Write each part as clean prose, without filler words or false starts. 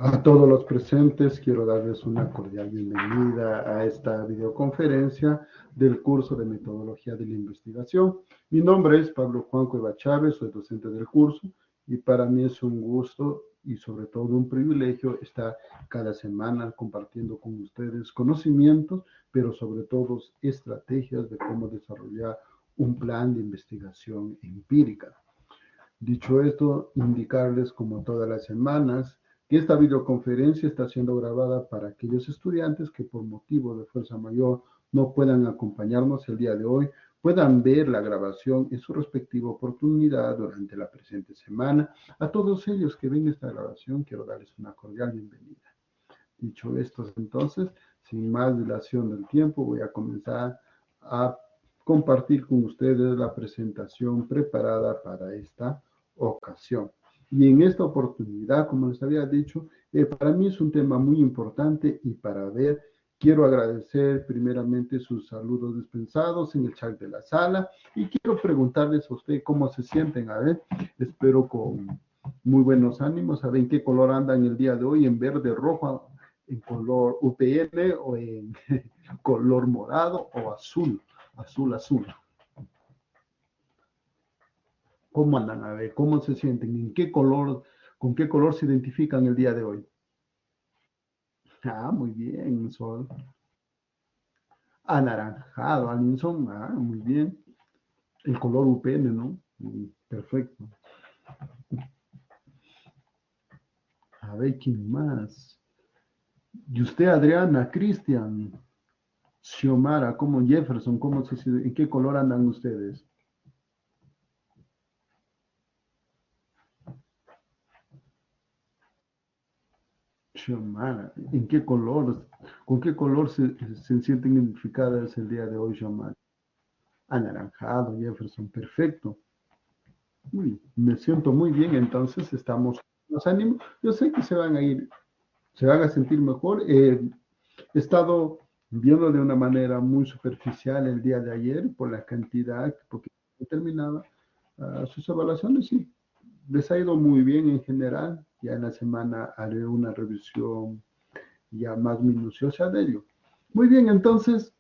A todos los presentes quiero darles una cordial bienvenida a esta videoconferencia del curso de Metodología de la Investigación. Mi nombre es Pablo Juan Cueva Chávez, soy docente del curso y para mí es un gusto y sobre todo un privilegio estar cada semana compartiendo con ustedes conocimientos, pero sobre todo estrategias de cómo desarrollar un plan de investigación empírica. Dicho esto, indicarles como todas las semanas que esta videoconferencia está siendo grabada para aquellos estudiantes que por motivo de fuerza mayor no puedan acompañarnos el día de hoy, puedan ver la grabación en su respectiva oportunidad durante la presente semana. A todos ellos que ven esta grabación, quiero darles una cordial bienvenida. Dicho esto, entonces, sin más dilación del tiempo, voy a comenzar a compartir con ustedes la presentación preparada para esta ocasión. Y en esta oportunidad, como les había dicho, para mí es un tema muy importante y para ver, quiero agradecer primeramente sus saludos dispensados en el chat de la sala y quiero preguntarles a ustedes cómo se sienten. A ver, espero con muy buenos ánimos, a ver en qué color andan el día de hoy, en verde, rojo, en color UPN o en color morado o azul, azul. ¿Cómo andan? A ver, ¿cómo se sienten? ¿En qué color, con qué color se identifican el día de hoy? Ah, muy bien, Sol. Anaranjado, Alinson. Ah, muy bien. El color UPN, ¿no? Perfecto. A ver, ¿quién más? Y usted, Adriana, Cristian, Xiomara, ¿cómo Jefferson? ¿En qué color andan ustedes? Xiomara, ¿en qué color? ¿Con qué color se sienten identificadas el día de hoy, Xiomara? Anaranjado, Jefferson, perfecto. Me siento muy bien, entonces estamos los ánimos. Yo sé que se van a ir, se van a sentir mejor. He estado viendo de una manera muy superficial el día de ayer por la cantidad, porque terminaba sus evaluaciones y les ha ido muy bien en general. Ya en la semana haré una revisión ya más minuciosa de ello. Muy bien, entonces,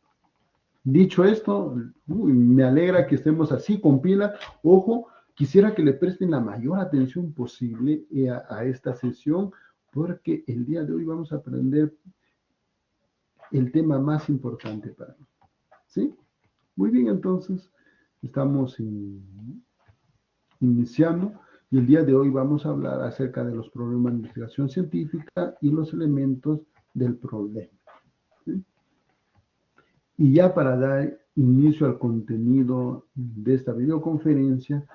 dicho esto, me alegra que estemos así con pila. Ojo, quisiera que le presten la mayor atención posible a esta sesión, porque el día de hoy vamos a aprender el tema más importante para mí. ¿Sí? Muy bien, entonces, estamos iniciando y el día de hoy vamos a hablar acerca de los problemas de investigación científica y los elementos del problema. ¿Sí? Y ya para dar inicio al contenido de esta videoconferencia,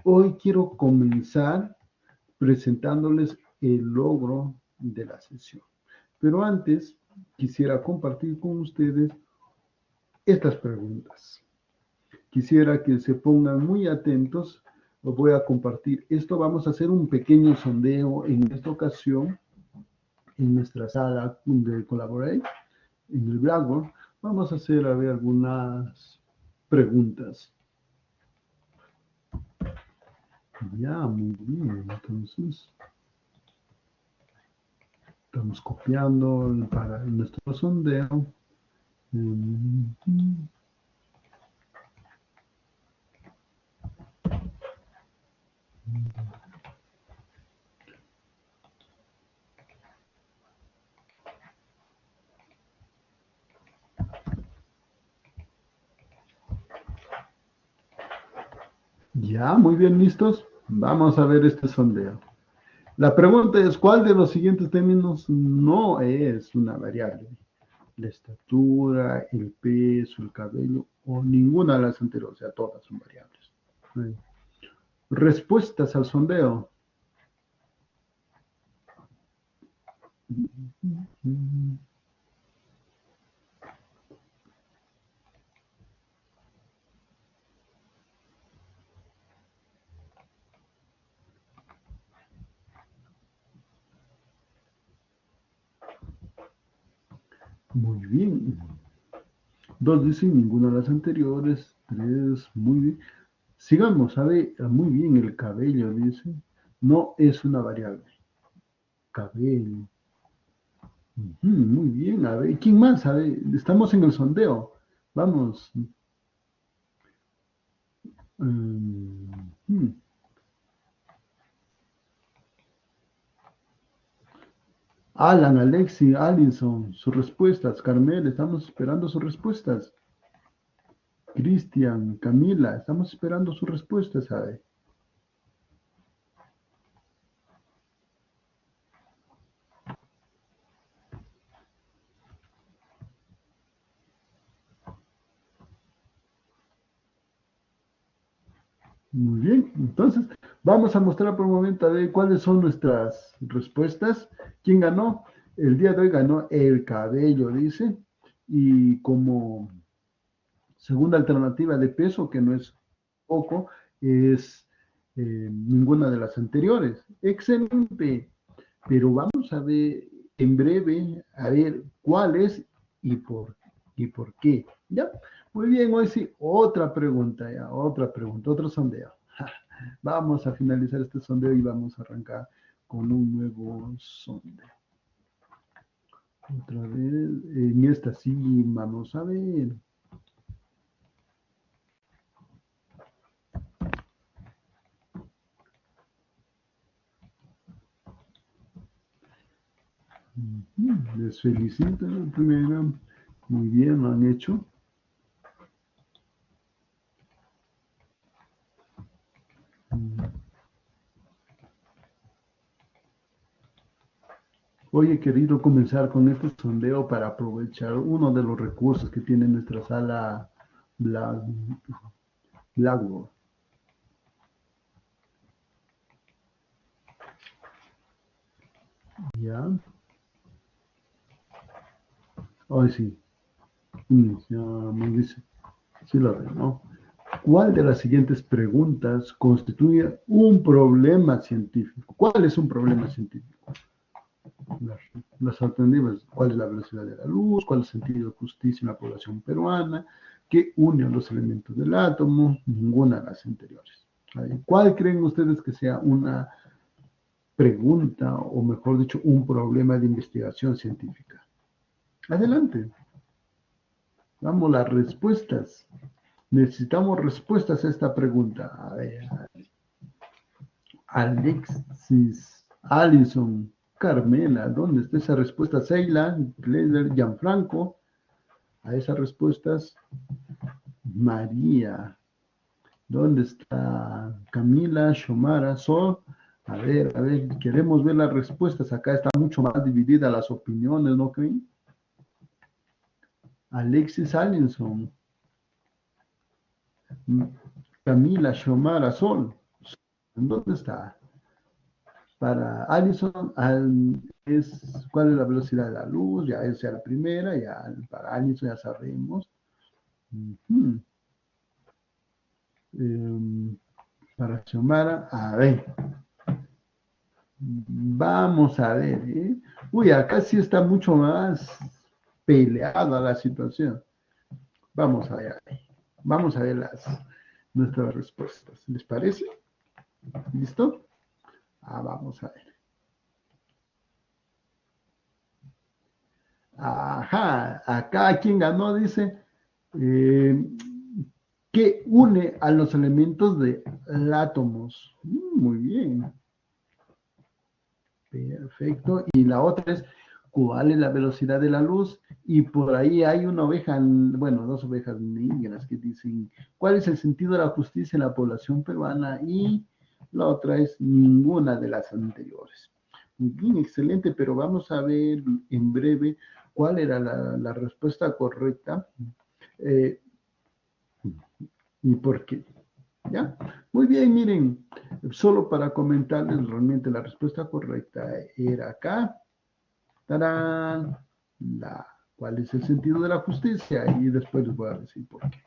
hoy quiero comenzar presentándoles el logro de la sesión. Pero antes, quisiera compartir con ustedes estas preguntas. Quisiera que se pongan muy atentos. Os voy a compartir esto. Vamos a hacer un pequeño sondeo en esta ocasión en nuestra sala de Collaborate, en el Blackboard. Vamos a hacer a ver algunas preguntas. Ya, muy bien. Entonces, estamos copiando para nuestro sondeo. Ya, muy bien, listos. Vamos a ver este sondeo. La pregunta es, ¿cuál de los siguientes términos no es una variable? La estatura, el peso, el cabello, o ninguna de las anteriores, o sea, todas son variables. Respuestas al sondeo. Muy bien. Dos dicen ninguna de las anteriores. Tres, muy bien. Sigamos, sabe muy bien el cabello, dice. No es una variable. Cabello. Ujú, muy bien, a ver, ¿quién más? A ver, estamos en el sondeo. Vamos. Mm. Alan, Alexi, Allison, sus respuestas. Carmel, estamos esperando sus respuestas. Cristian, Camila, estamos esperando sus respuestas, ¿sabe? Muy bien, entonces vamos a mostrar por un momento a ver cuáles son nuestras respuestas. ¿Quién ganó? El día de hoy ganó el cabello, dice, y como segunda alternativa de peso, que no es poco, es ninguna de las anteriores. Excelente, pero vamos a ver en breve, a ver cuál es y y por qué. ¿Ya? Muy bien, hoy sí, otra pregunta, ya, otra pregunta, otro sondeo. Vamos a finalizar este sondeo y vamos a arrancar con un nuevo sondeo. Otra vez, en esta sí, vamos a ver. Les felicito, primero. Muy bien, lo han hecho. Hoy he querido comenzar con este sondeo para aprovechar uno de los recursos que tiene nuestra sala Black, Blackboard. ¿Ya? Hoy sí. Ya me dice. Sí lo veo, ¿no? ¿Cuál de las siguientes preguntas constituye un problema científico? ¿Cuál es un problema científico? Las, las alternativas, ¿cuál es la velocidad de la luz? ¿Cuál es el sentido de justicia en la población peruana? ¿Qué une a los elementos del átomo? Ninguna de las anteriores. ¿Cuál creen ustedes que sea una pregunta, o mejor dicho, un problema de investigación científica? Adelante, vamos las respuestas. Necesitamos respuestas a esta pregunta. A ver, Alexis, Allison, Carmela, ¿dónde está esa respuesta? Ceylan, Kleiser, Gianfranco, a esas respuestas. María, ¿dónde está Camila, Xiomara, Sol? A ver, queremos ver las respuestas. Acá está mucho más dividida las opiniones, ¿no creen? Alexis Allison, Camila, Xiomara, Sol. ¿Dónde está? Para Allison es cuál es la velocidad de la luz, ya esa es la primera, ya para Allison ya sabemos. Ujú. Em, para Xiomara, a ver, vamos a ver, ¿eh? Uy, acá sí está mucho más peleada la situación. Vamos a ver, vamos a ver nuestras respuestas. ¿Les parece? ¿Listo? Vamos a ver. Ajá, acá quien ganó dice, eh, ¿qué une a los elementos de átomos? Muy bien, perfecto. Y la otra es, ¿cuál es la velocidad de la luz? Y por ahí hay una oveja, bueno, dos ovejas negras que dicen, ¿cuál es el sentido de la justicia en la población peruana? Y la otra es ninguna de las anteriores. Muy bien, excelente, pero vamos a ver en breve cuál era la respuesta correcta. Eh, ¿Y por qué? ¿Ya? Muy bien, miren, solo para comentarles, realmente la respuesta correcta era acá. ¡Tarán! ¿Cuál es el sentido de la justicia? Y después les voy a decir por qué.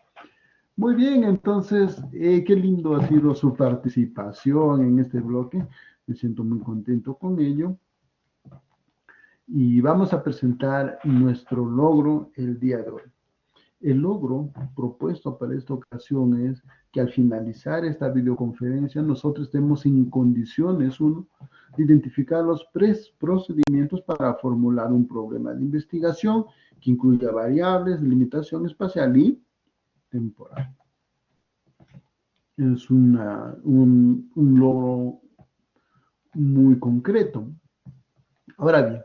Muy bien, entonces, qué lindo ha sido su participación en este bloque. Me siento muy contento con ello. Y vamos a presentar nuestro logro el día de hoy. El logro propuesto para esta ocasión es que al finalizar esta videoconferencia nosotros estemos en condiciones, uno, de identificar los procedimientos para formular un problema de investigación que incluya variables, limitación espacial y temporal. Es un logro muy concreto. Ahora bien,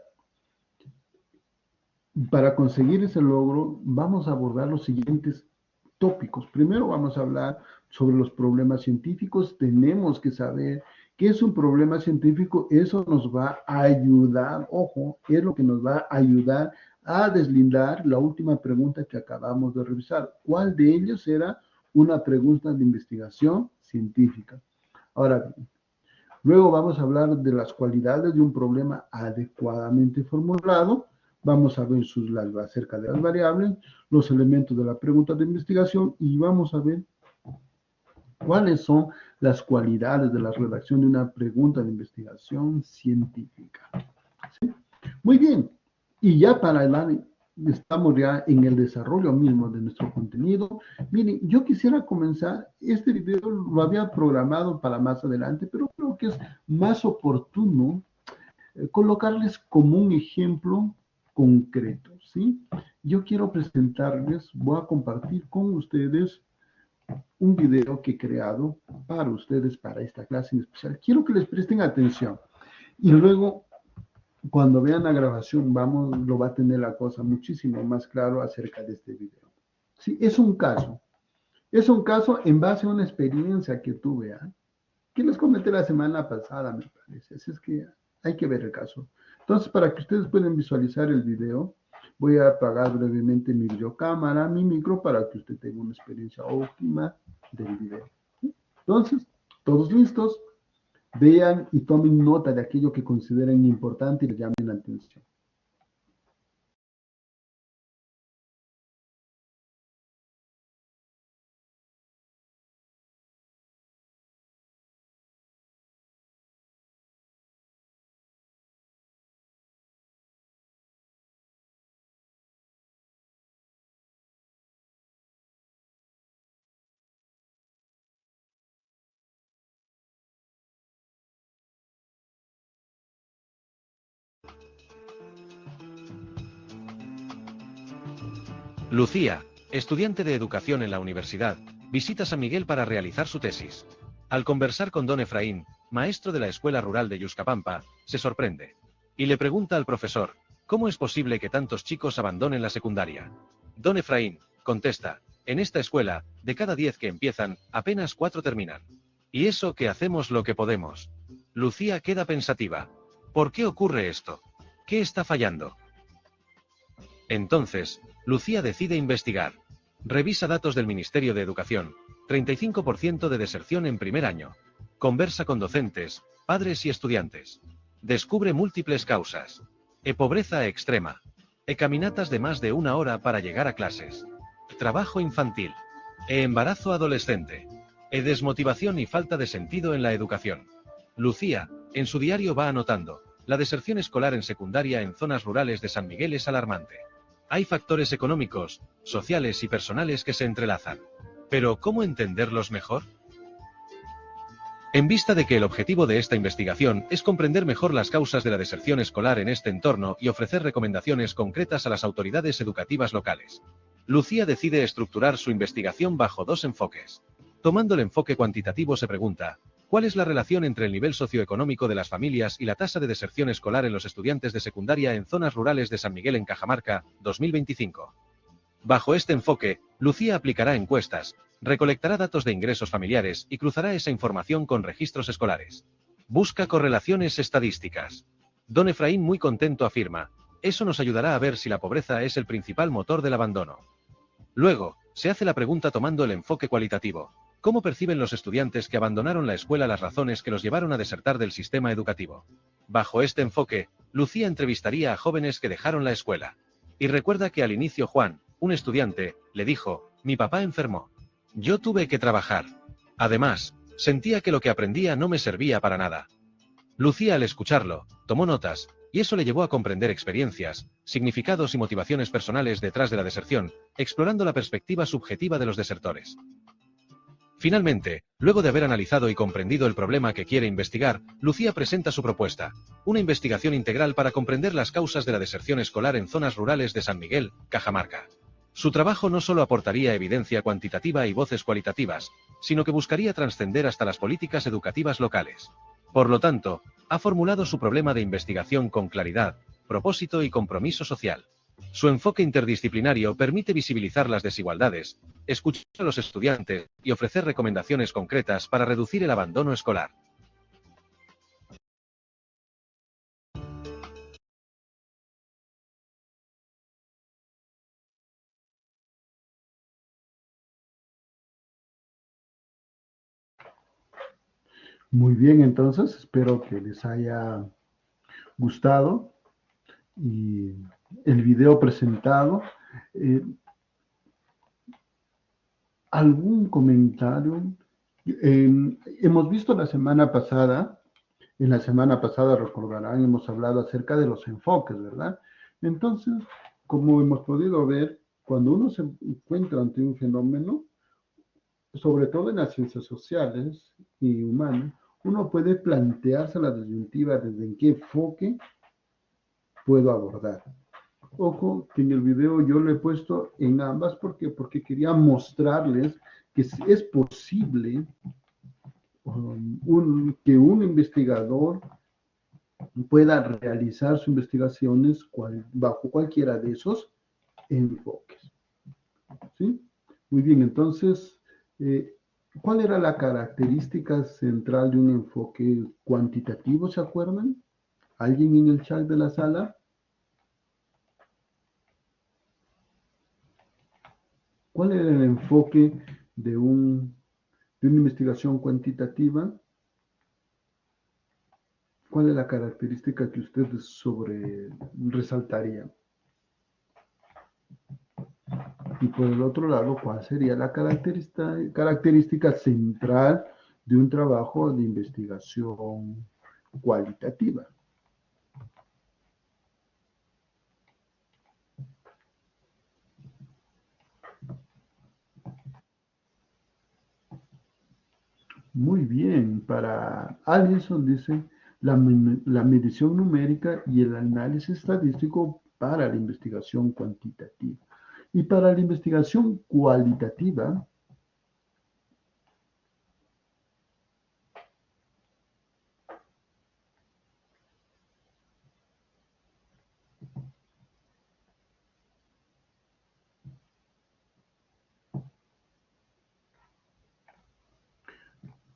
para conseguir ese logro vamos a abordar los siguientes tópicos. Primero vamos a hablar sobre los problemas científicos. Tenemos que saber qué es un problema científico. Eso nos va a ayudar, ojo, es lo que nos va a ayudar a deslindar la última pregunta que acabamos de revisar. ¿Cuál de ellos era una pregunta de investigación científica? Ahora bien, luego vamos a hablar de las cualidades de un problema adecuadamente formulado. Vamos a ver acerca de las variables, los elementos de la pregunta de investigación y vamos a ver cuáles son las cualidades de la redacción de una pregunta de investigación científica. ¿Sí? Muy bien. Y ya estamos ya en el desarrollo mismo de nuestro contenido. Miren, yo quisiera comenzar, este video lo había programado para más adelante, pero creo que es más oportuno colocarles como un ejemplo concreto, ¿sí? Yo quiero presentarles, voy a compartir con ustedes un video que he creado para ustedes, para esta clase en especial. Quiero que les presten atención y luego, cuando vean la grabación, lo va a tener la cosa muchísimo más claro acerca de este video. Sí, es un caso en base a una experiencia que tuve, que les comenté la semana pasada, me parece. Así es que hay que ver el caso. Entonces, para que ustedes puedan visualizar el video, voy a apagar brevemente mi videocámara, mi micro, para que usted tenga una experiencia óptima del video. Entonces, todos listos, vean y tomen nota de aquello que consideren importante y les llamen la atención. Lucía, estudiante de educación en la universidad, visita San Miguel para realizar su tesis. Al conversar con don Efraín, maestro de la escuela rural de Yuscapampa, se sorprende. Y le pregunta al profesor, ¿cómo es posible que tantos chicos abandonen la secundaria? Don Efraín, contesta, en esta escuela, de cada 10 que empiezan, apenas 4 terminan. Y eso que hacemos lo que podemos. Lucía queda pensativa. ¿Por qué ocurre esto? ¿Qué está fallando? Entonces, Lucía decide investigar. Revisa datos del Ministerio de Educación, 35% de deserción en primer año. Conversa con docentes, padres y estudiantes. Descubre múltiples causas. Pobreza extrema. Caminatas de más de 1 hora para llegar a clases. Trabajo infantil. Embarazo adolescente. Desmotivación y falta de sentido en la educación. Lucía, en su diario va anotando, la deserción escolar en secundaria en zonas rurales de San Miguel es alarmante. Hay factores económicos, sociales y personales que se entrelazan. Pero, ¿cómo entenderlos mejor? En vista de que el objetivo de esta investigación es comprender mejor las causas de la deserción escolar en este entorno y ofrecer recomendaciones concretas a las autoridades educativas locales, Lucía decide estructurar su investigación bajo 2 enfoques. Tomando el enfoque cuantitativo se pregunta, ¿cuál es la relación entre el nivel socioeconómico de las familias y la tasa de deserción escolar en los estudiantes de secundaria en zonas rurales de San Miguel en Cajamarca, 2025? Bajo este enfoque, Lucía aplicará encuestas, recolectará datos de ingresos familiares y cruzará esa información con registros escolares. Busca correlaciones estadísticas. Don Efraín muy contento afirma, eso nos ayudará a ver si la pobreza es el principal motor del abandono. Luego, se hace la pregunta tomando el enfoque cualitativo. ¿Cómo perciben los estudiantes que abandonaron la escuela las razones que los llevaron a desertar del sistema educativo? Bajo este enfoque, Lucía entrevistaría a jóvenes que dejaron la escuela. Y recuerda que al inicio Juan, un estudiante, le dijo, mi papá enfermó. Yo tuve que trabajar. Además, sentía que lo que aprendía no me servía para nada. Lucía al escucharlo, tomó notas, y eso le llevó a comprender experiencias, significados y motivaciones personales detrás de la deserción, explorando la perspectiva subjetiva de los desertores. Finalmente, luego de haber analizado y comprendido el problema que quiere investigar, Lucía presenta su propuesta: una investigación integral para comprender las causas de la deserción escolar en zonas rurales de San Miguel, Cajamarca. Su trabajo no solo aportaría evidencia cuantitativa y voces cualitativas, sino que buscaría trascender hasta las políticas educativas locales. Por lo tanto, ha formulado su problema de investigación con claridad, propósito y compromiso social. Su enfoque interdisciplinario permite visibilizar las desigualdades, escuchar a los estudiantes y ofrecer recomendaciones concretas para reducir el abandono escolar. Muy bien, entonces espero que les haya gustado y el video presentado. Eh, ¿Algún comentario? Hemos visto en la semana pasada recordarán, hemos hablado acerca de los enfoques, ¿verdad? Entonces, como hemos podido ver, cuando uno se encuentra ante un fenómeno, sobre todo en las ciencias sociales y humanas, uno puede plantearse la disyuntiva desde en qué enfoque puedo abordar. Ojo, que en el video yo lo he puesto en ambas porque quería mostrarles que es posible que un investigador pueda realizar sus investigaciones bajo cualquiera de esos enfoques. ¿Sí? Muy bien, entonces, eh, ¿cuál era la característica central de un enfoque cuantitativo, se acuerdan? ¿Alguien en el chat de la sala? ¿Cuál era el enfoque de, de una investigación cuantitativa? ¿Cuál es la característica que ustedes resaltarían? Y por el otro lado, ¿cuál sería la característica central de un trabajo de investigación cualitativa? Muy bien, para Allison dice la medición numérica y el análisis estadístico para la investigación cuantitativa. Y para la investigación cualitativa,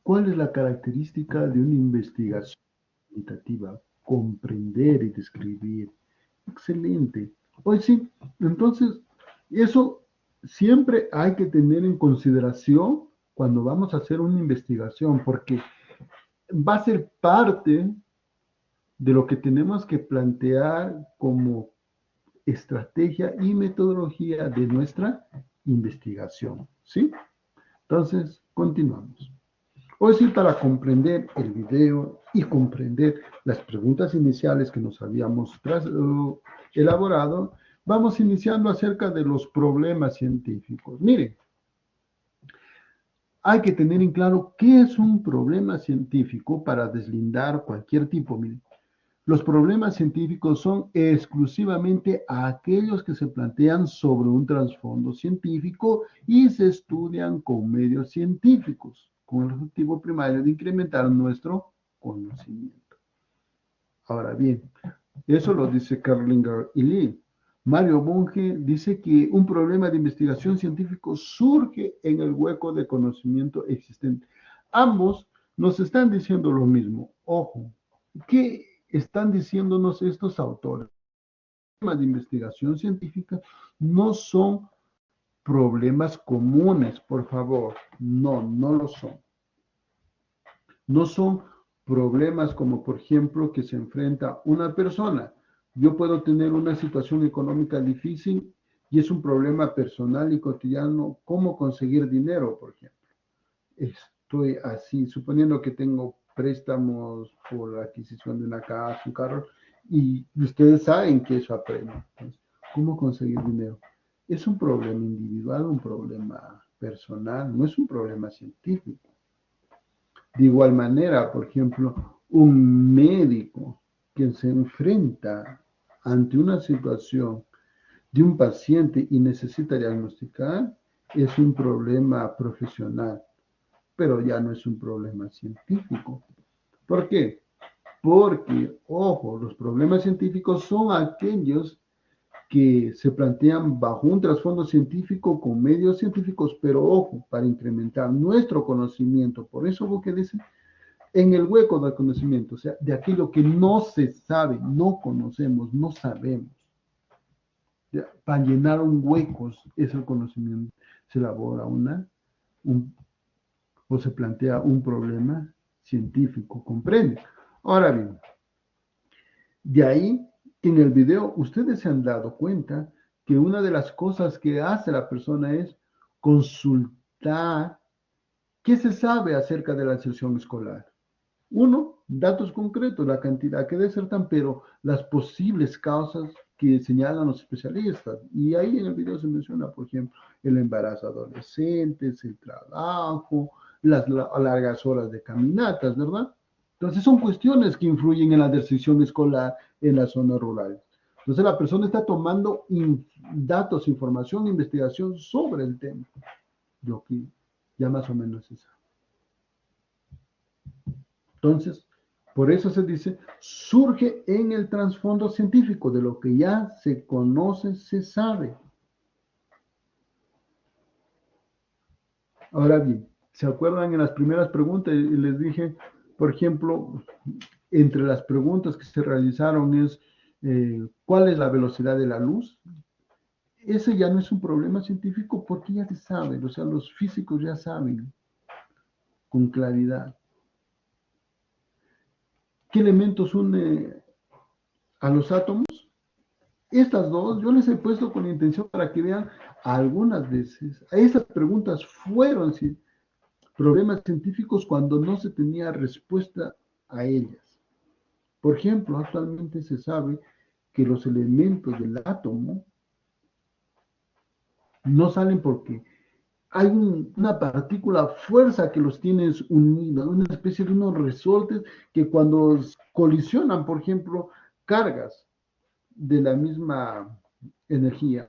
¿cuál es la característica de una investigación cualitativa? Comprender y describir. Excelente. Pues sí, entonces, eso siempre hay que tener en consideración cuando vamos a hacer una investigación, porque va a ser parte de lo que tenemos que plantear como estrategia y metodología de nuestra investigación. ¿Sí? Entonces, continuamos. Hoy sí, para comprender el video y comprender las preguntas iniciales que nos habíamos elaborado, vamos iniciando acerca de los problemas científicos. Miren, hay que tener en claro qué es un problema científico para deslindar cualquier tipo. Miren, los problemas científicos son exclusivamente aquellos que se plantean sobre un trasfondo científico y se estudian con medios científicos, con el objetivo primario de incrementar nuestro conocimiento. Ahora bien, eso lo dice Carlinger y Lee. Mario Bunge dice que un problema de investigación científico surge en el hueco de conocimiento existente. Ambos nos están diciendo lo mismo. Ojo, ¿qué están diciéndonos estos autores? Los problemas de investigación científica no son problemas comunes, por favor. No, no lo son. No son problemas como, por ejemplo, que se enfrenta una persona. Yo puedo tener una situación económica difícil y es un problema personal y cotidiano, cómo conseguir dinero, por ejemplo. Estoy así, suponiendo que tengo préstamos por la adquisición de una casa, un carro, y ustedes saben que eso apremia. ¿Cómo conseguir dinero? Es un problema individual, un problema personal, no es un problema científico. De igual manera, por ejemplo, un médico que se enfrenta ante una situación de un paciente y necesita diagnosticar, es un problema profesional, pero ya no es un problema científico. ¿Por qué? Porque, ojo, los problemas científicos son aquellos que se plantean bajo un trasfondo científico con medios científicos, pero ojo, para incrementar nuestro conocimiento. Por eso lo que dice, en el hueco del conocimiento, o sea, de aquello que no se sabe, no conocemos, no sabemos. Para llenar un hueco es el conocimiento. Se elabora o se plantea un problema científico, ¿comprende? Ahora bien, de ahí, en el video, ustedes se han dado cuenta que una de las cosas que hace la persona es consultar qué se sabe acerca de la inserción escolar. Uno, datos concretos, la cantidad que desertan, pero las posibles causas que señalan los especialistas. Y ahí en el video se menciona, por ejemplo, el embarazo adolescentes, el trabajo, las largas horas de caminatas, ¿verdad? Entonces son cuestiones que influyen en la decisión escolar en las zonas rurales. Entonces la persona está tomando datos, información, investigación sobre el tema, lo que ya más o menos se sabe. Entonces, por eso se dice, surge en el trasfondo científico de lo que ya se conoce, se sabe. Ahora bien, ¿se acuerdan en las primeras preguntas? Y les dije, por ejemplo, entre las preguntas que se realizaron es, ¿cuál es la velocidad de la luz? Ese ya no es un problema científico porque ya se sabe, o sea, los físicos ya saben con claridad. ¿Qué elementos une a los átomos? Estas dos yo les he puesto con intención para que vean algunas veces. Estas preguntas fueron problemas científicos cuando no se tenía respuesta a ellas. Por ejemplo, actualmente se sabe que los elementos del átomo no salen porque hay una partícula fuerza que los tiene unidos, una especie de unos resortes que cuando colisionan, por ejemplo, cargas de la misma energía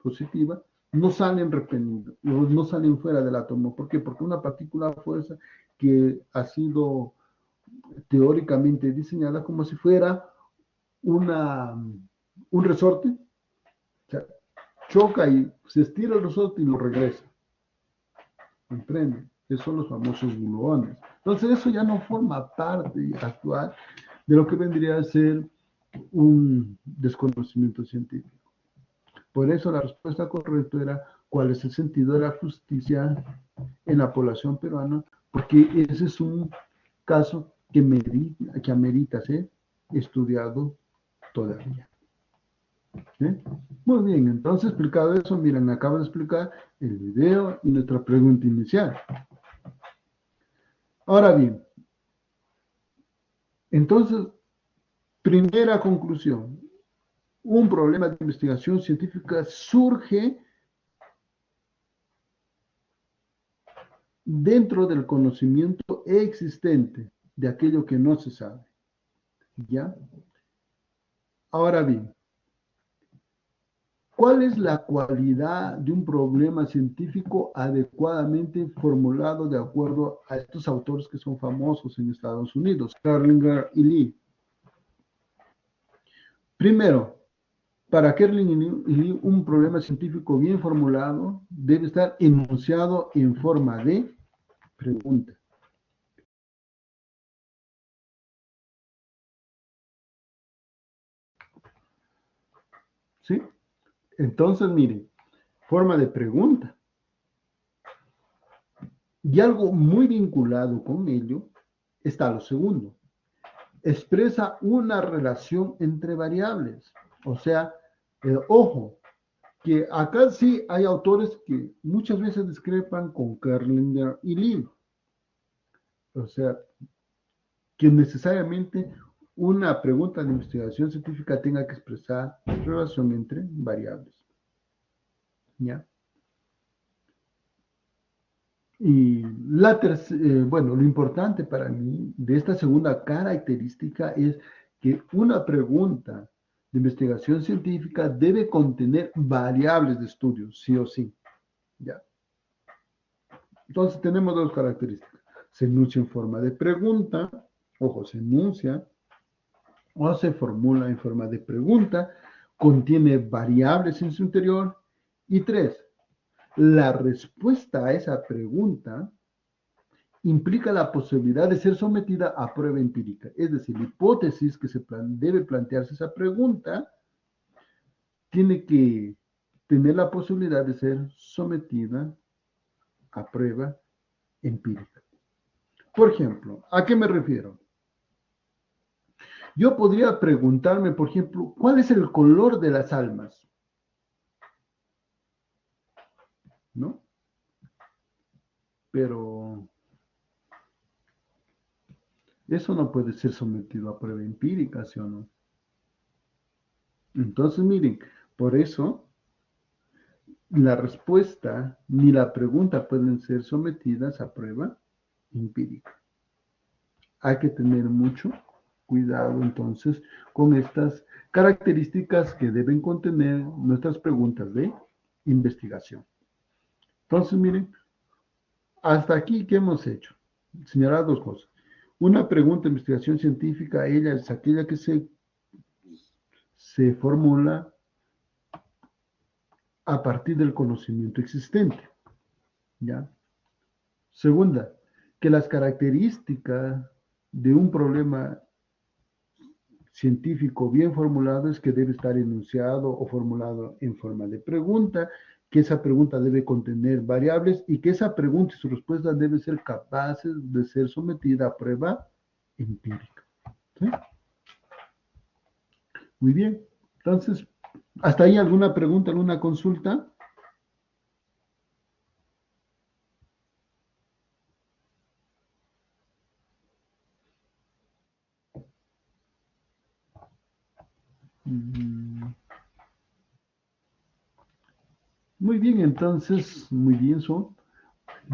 positiva, no salen repelidos, no salen fuera del átomo. ¿Por qué? Porque una partícula fuerza que ha sido teóricamente diseñada como si fuera un resorte, o sea, choca y se estira el resorte y lo regresa. ¿Comprende? Esos son los famosos gluones. Entonces eso ya no forma parte actual de lo que vendría a ser un desconocimiento científico. Por eso la respuesta correcta era cuál es el sentido de la justicia en la población peruana, porque ese es un caso que amerita ser estudiado todavía. ¿Sí? Muy bien, entonces explicado eso, miren, me acabo de explicar el video y nuestra pregunta inicial. Ahora bien, entonces, primera conclusión, un problema de investigación científica surge dentro del conocimiento existente de aquello que no se sabe. ¿Ya? Ahora bien, ¿cuál es la cualidad de un problema científico adecuadamente formulado de acuerdo a estos autores que son famosos en Estados Unidos, Kerlinger y Lee? Primero, para Kerlinger y Lee, un problema científico bien formulado debe estar enunciado en forma de pregunta. ¿Sí? Entonces, miren, forma de pregunta. Y algo muy vinculado con ello está lo segundo. Expresa una relación entre variables. O sea, ojo, que acá sí hay autores que muchas veces discrepan con Kerlinger y Lee. O sea, que necesariamente una pregunta de investigación científica tenga que expresar relación entre variables. ¿Ya? Y bueno, lo importante para mí de esta segunda característica es que una pregunta de investigación científica debe contener variables de estudio, sí o sí. ¿Ya? Entonces tenemos dos características. Se enuncia en forma de pregunta, ojo, se enuncia o se formula en forma de pregunta, contiene variables en su interior. Y tres, la respuesta a esa pregunta implica la posibilidad de ser sometida a prueba empírica. Es decir, la hipótesis que debe plantearse esa pregunta tiene que tener la posibilidad de ser sometida a prueba empírica. Por ejemplo, ¿a qué me refiero? Yo podría preguntarme, por ejemplo, ¿cuál es el color de las almas? ¿No? Pero eso no puede ser sometido a prueba empírica, ¿sí o no? Entonces, miren, por eso la respuesta ni la pregunta pueden ser sometidas a prueba empírica. Hay que tener mucho cuidado entonces con estas características que deben contener nuestras preguntas de investigación. Entonces, miren, hasta aquí, ¿qué hemos hecho? Señalar dos cosas. Una pregunta de investigación científica, ella es aquella que se formula a partir del conocimiento existente. ¿Ya? Segunda, que las características de un problema científico bien formulado es que debe estar enunciado o formulado en forma de pregunta, que esa pregunta debe contener variables y que esa pregunta y su respuesta deben ser capaces de ser sometida a prueba empírica. ¿Sí? Muy bien. Entonces, ¿hasta ahí alguna pregunta, alguna consulta? Muy bien, entonces, muy bien, Son.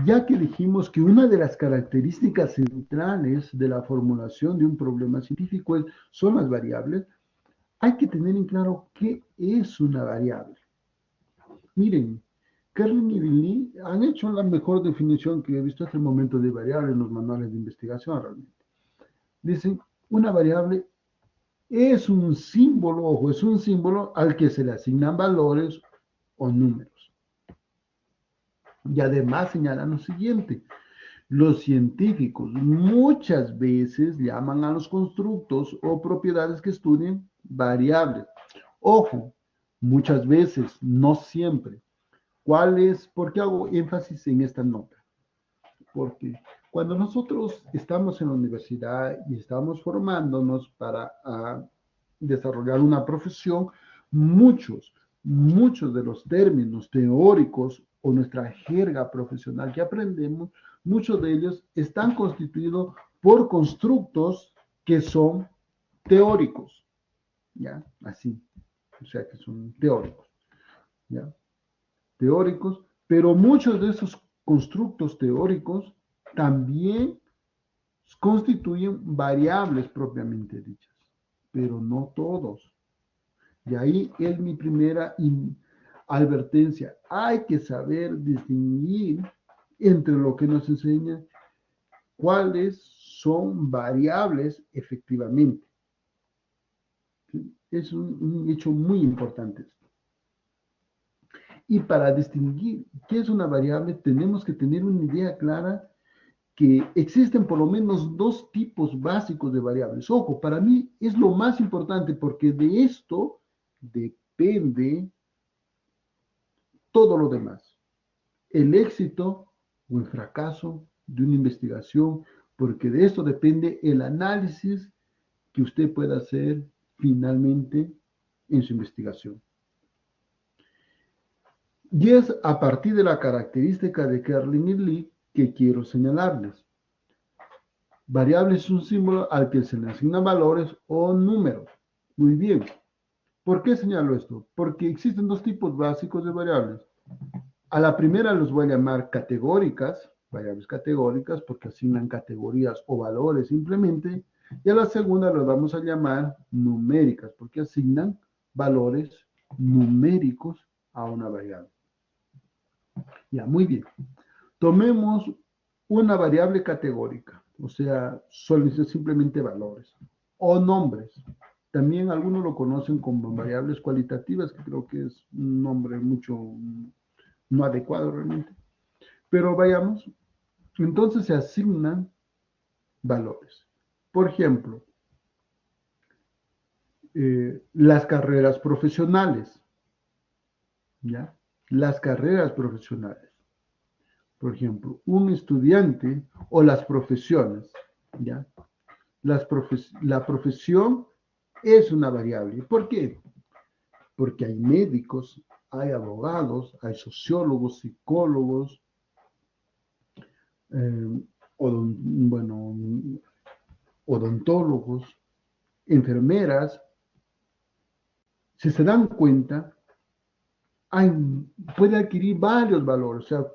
Ya que dijimos que una de las características centrales de la formulación de un problema científico son las variables, hay que tener en claro qué es una variable. Miren, Kerlin y Lee han hecho la mejor definición que he visto hasta el momento de variable en los manuales de investigación realmente. Dicen, una variable es un símbolo, ojo, es un símbolo al que se le asignan valores o números. Y además señalan lo siguiente, los científicos muchas veces llaman a los constructos o propiedades que estudian variables. Ojo, muchas veces, no siempre. ¿Por qué hago énfasis en esta nota? Porque cuando nosotros estamos en la universidad y estamos formándonos para desarrollar una profesión, muchos de los términos teóricos o nuestra jerga profesional que aprendemos, muchos de ellos están constituidos por constructos que son teóricos, ¿ya? Así, o sea que son teóricos, ¿ya? Teóricos, pero muchos de esos constructos teóricos también constituyen variables propiamente dichas, pero no todos. Y ahí es mi primera advertencia. Hay que saber distinguir entre lo que nos enseña cuáles son variables efectivamente. ¿Sí? Es un hecho muy importante. Y para distinguir qué es una variable, tenemos que tener una idea clara que existen por lo menos dos tipos básicos de variables. Ojo, para mí es lo más importante porque de esto depende todo lo demás. El éxito o el fracaso de una investigación, porque de esto depende el análisis que usted pueda hacer finalmente en su investigación. Y es a partir de la característica de Kerlin y Lee que quiero señalarles. Variable es un símbolo al que se le asignan valores o números. Muy bien. ¿Por qué señalo esto? Porque existen dos tipos básicos de variables. A la primera los voy a llamar categóricas, variables categóricas porque asignan categorías o valores simplemente, y a la segunda las vamos a llamar numéricas porque asignan valores numéricos a una variable. Ya, muy bien. Tomemos una variable categórica, o sea, son simplemente valores o nombres. También algunos lo conocen como variables cualitativas, que creo que es un nombre mucho no adecuado realmente. Pero vayamos, entonces se asignan valores. Por ejemplo, las carreras profesionales, ¿ya? Las carreras profesionales. Por ejemplo, un estudiante o las profesiones, ¿ya? La profesión es una variable. ¿Por qué? Porque hay médicos, hay abogados, hay sociólogos, psicólogos, bueno, odontólogos, enfermeras. Si se dan cuenta, puede adquirir varios valores. O sea,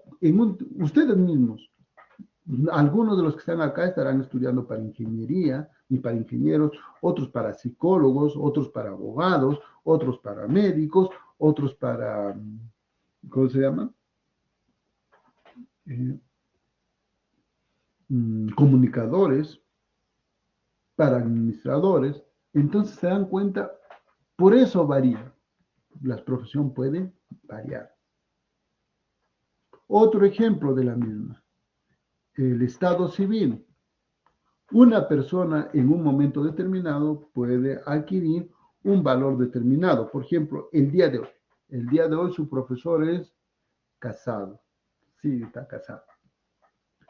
ustedes mismos, algunos de los que están acá estarán estudiando para ingeniería y para ingenieros, otros para psicólogos, otros para abogados, otros para médicos, otros para, ¿cómo se llama? Comunicadores, para administradores. Entonces se dan cuenta, por eso varía. La profesión puede variar. Otro ejemplo de la misma, el estado civil. Una persona en un momento determinado puede adquirir un valor determinado. Por ejemplo, el día de hoy. El día de hoy su profesor es casado. Sí, está casado.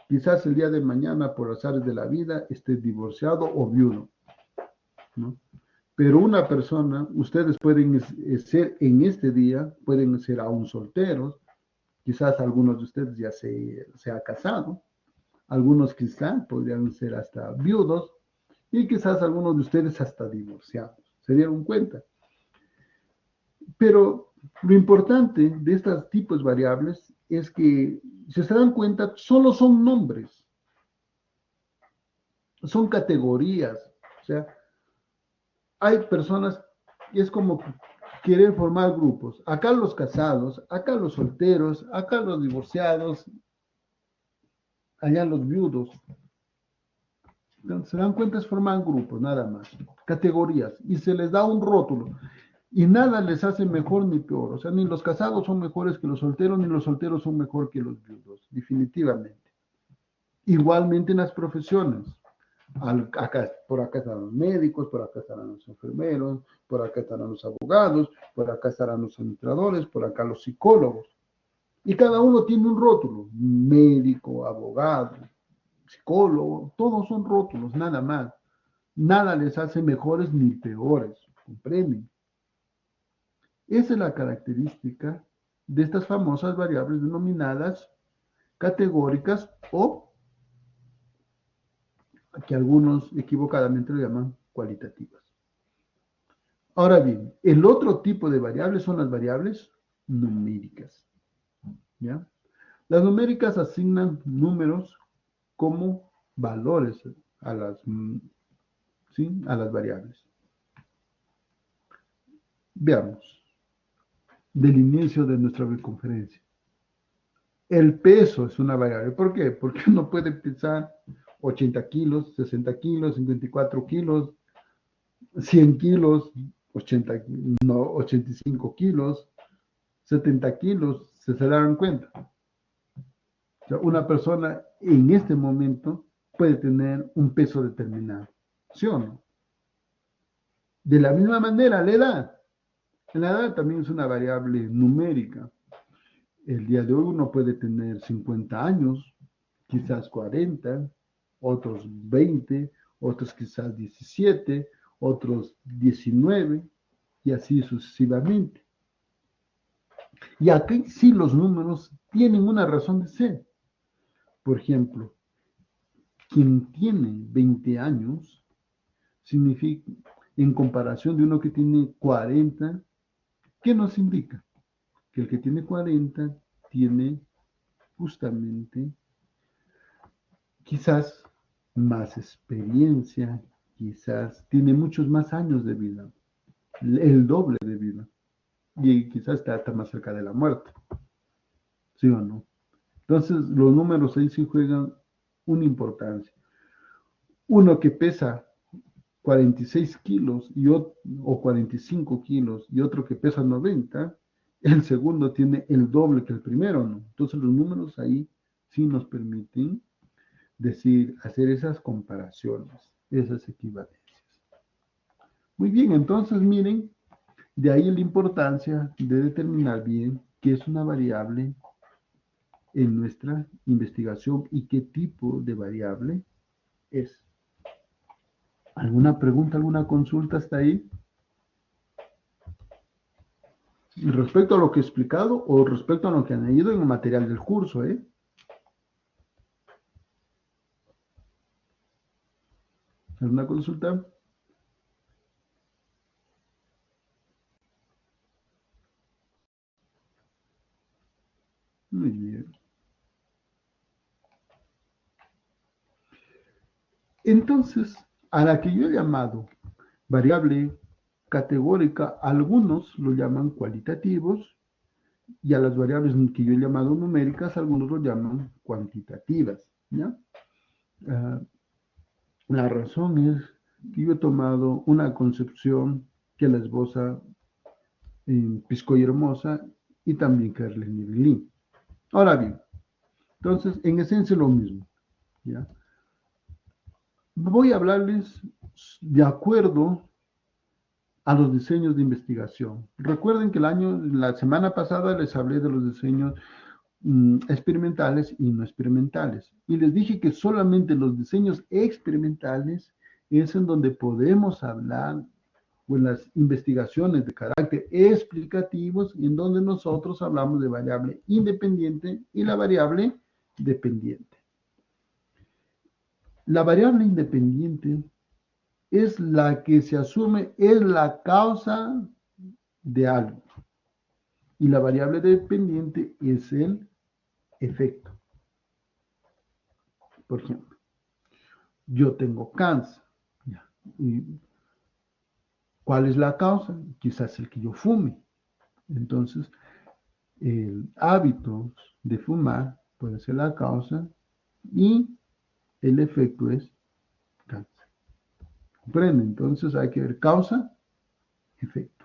Quizás el día de mañana, por azares de la vida, esté divorciado o viudo, ¿no? Pero una persona, ustedes pueden ser en este día, pueden ser aún solteros, quizás algunos de ustedes ya se ha casado, algunos quizás podrían ser hasta viudos y quizás algunos de ustedes hasta divorciados. ¿Se dieron cuenta? Pero lo importante de estos tipos variables es que, si se dan cuenta, solo son nombres, son categorías. O sea, hay personas, y es como quieren formar grupos. Acá los casados, acá los solteros, acá los divorciados, allá los viudos. Entonces, se dan cuenta, forman grupos, nada más, categorías, y se les da un rótulo. Y nada les hace mejor ni peor. O sea, ni los casados son mejores que los solteros, ni los solteros son mejor que los viudos, definitivamente. Igualmente en las profesiones. Por acá estarán los médicos, por acá estarán los enfermeros, por acá estarán los abogados, por acá estarán los administradores, por acá los psicólogos. Y cada uno tiene un rótulo, médico, abogado, psicólogo, todos son rótulos, nada más. Nada les hace mejores ni peores, ¿comprenden? Esa es la característica de estas famosas variables denominadas categóricas o que algunos equivocadamente lo llaman cualitativas. Ahora bien, el otro tipo de variables son las variables numéricas, ¿ya? Las numéricas asignan números como valores a ¿sí? a las variables. Veamos, del inicio de nuestra conferencia. El peso es una variable. ¿Por qué? Porque uno puede pesar 80 kilos, 60 kilos, 54 kilos, 100 kilos, 85 kilos, 70 kilos, se darán cuenta. O sea, una persona en este momento puede tener un peso determinado, ¿sí o no? De la misma manera, la edad. La edad también es una variable numérica. El día de hoy uno puede tener 50 años, quizás 40, otros 20, otros quizás 17, otros 19, y así sucesivamente. Y aquí sí los números tienen una razón de ser. Por ejemplo, quien tiene 20 años significa, en comparación de uno que tiene 40, ¿qué nos indica? Que el que tiene 40 tiene justamente quizás más experiencia, quizás tiene muchos más años de vida, el doble de vida, y quizás está más cerca de la muerte, ¿sí o no? Entonces, los números ahí sí juegan una importancia. Uno que pesa 46 kilos o 45 kilos y otro que pesa 90, el segundo tiene el doble que el primero, ¿no? Entonces, los números ahí sí nos permiten decir, hacer esas comparaciones, esas equivalencias. Muy bien, entonces miren, de ahí la importancia de determinar bien qué es una variable en nuestra investigación y qué tipo de variable es. ¿Alguna pregunta, alguna consulta hasta ahí? Respecto a lo que he explicado o respecto a lo que han leído en el material del curso, ¿eh? ¿Alguna consulta? Muy bien. Entonces, a la que yo he llamado variable categórica, algunos lo llaman cualitativos y a las variables que yo he llamado numéricas, algunos lo llaman cuantitativas, ¿ya? Uh, la razón es que yo he tomado una concepción que la esboza Pisco y Hermosa y también Kerlin y Berlín. Ahora bien, entonces, en esencia lo mismo, ¿ya? Voy a hablarles de acuerdo a los diseños de investigación. Recuerden que la semana pasada les hablé de los diseños experimentales y no experimentales. Y les dije que solamente los diseños experimentales es en donde podemos hablar o en las investigaciones de carácter explicativos, en donde nosotros hablamos de variable independiente y la variable dependiente. La variable independiente es la que se asume es la causa de algo. Y la variable dependiente es el efecto. Por ejemplo, yo tengo cáncer. ¿Y cuál es la causa? Quizás el que yo fume. Entonces, el hábito de fumar puede ser la causa y el efecto es cáncer. ¿Comprende? Entonces hay que ver causa, efecto.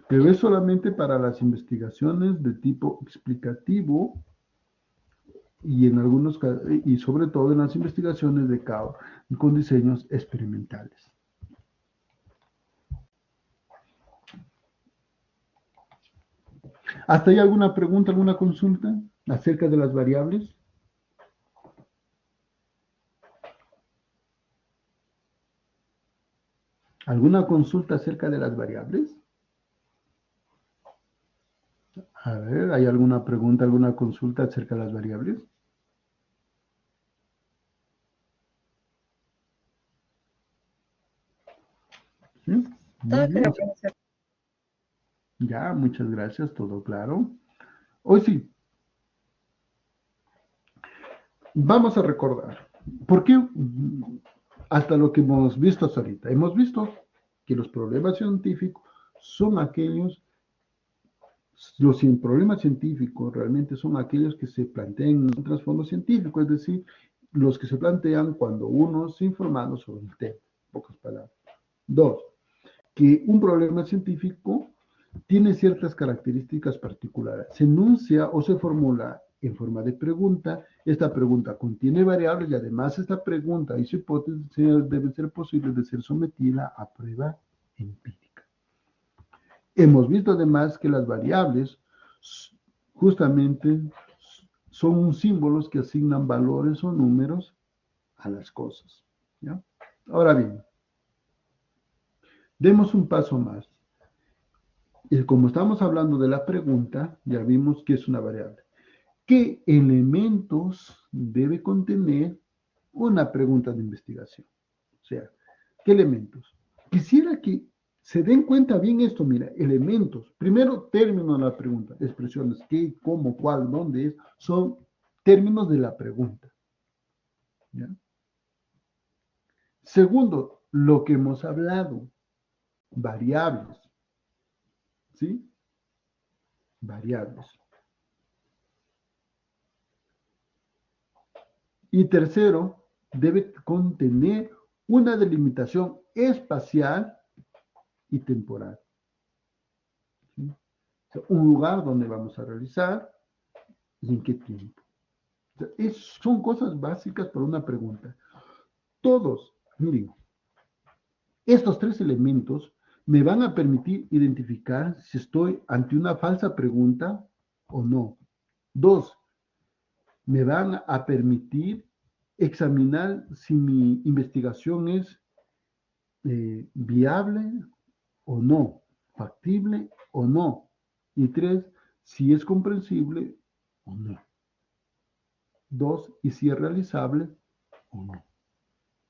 Pero es solamente para las investigaciones de tipo explicativo y en algunos y sobre todo en las investigaciones de CAO con diseños experimentales. ¿Hasta ahí alguna pregunta, alguna consulta acerca de las variables? ¿Alguna consulta acerca de las variables? A ver, ¿hay alguna pregunta, alguna consulta acerca de las variables? ¿Sí? Muy bien. Ya, muchas gracias, todo claro. Hoy sí, vamos a recordar. ¿Por qué? Hasta lo que hemos visto hasta ahorita. Hemos visto que los problemas científicos son aquellos, los problemas científicos realmente son aquellos que se plantean en un trasfondo científico, es decir, los que se plantean cuando uno se ha informado sobre el tema, en pocas palabras. Dos, que un problema científico tiene ciertas características particulares. Se enuncia o se formula en forma de pregunta. Esta pregunta contiene variables y además esta pregunta y su hipótesis debe ser posible de ser sometida a prueba empírica. Hemos visto además que las variables justamente son símbolos que asignan valores o números a las cosas, ¿ya? Ahora bien, demos un paso más. Y como estamos hablando de la pregunta, ya vimos que es una variable. ¿Qué elementos debe contener una pregunta de investigación? O sea, ¿qué elementos? Quisiera que se den cuenta bien esto, mira, elementos. Primero, término de la pregunta, expresiones, qué, cómo, cuál, dónde es, son términos de la pregunta. ¿Ya? Segundo, lo que hemos hablado, variables. ¿Sí? Variables. Y tercero, debe contener una delimitación espacial y temporal. ¿Sí? O sea, un lugar donde vamos a realizar y en qué tiempo. O sea, son cosas básicas para una pregunta. Todos, miren, estos tres elementos me van a permitir identificar si estoy ante una falsa pregunta o no. Dos, me van a permitir examinar si mi investigación es viable o no, factible o no. Y tres, si es comprensible o no. Dos, y si es realizable o no.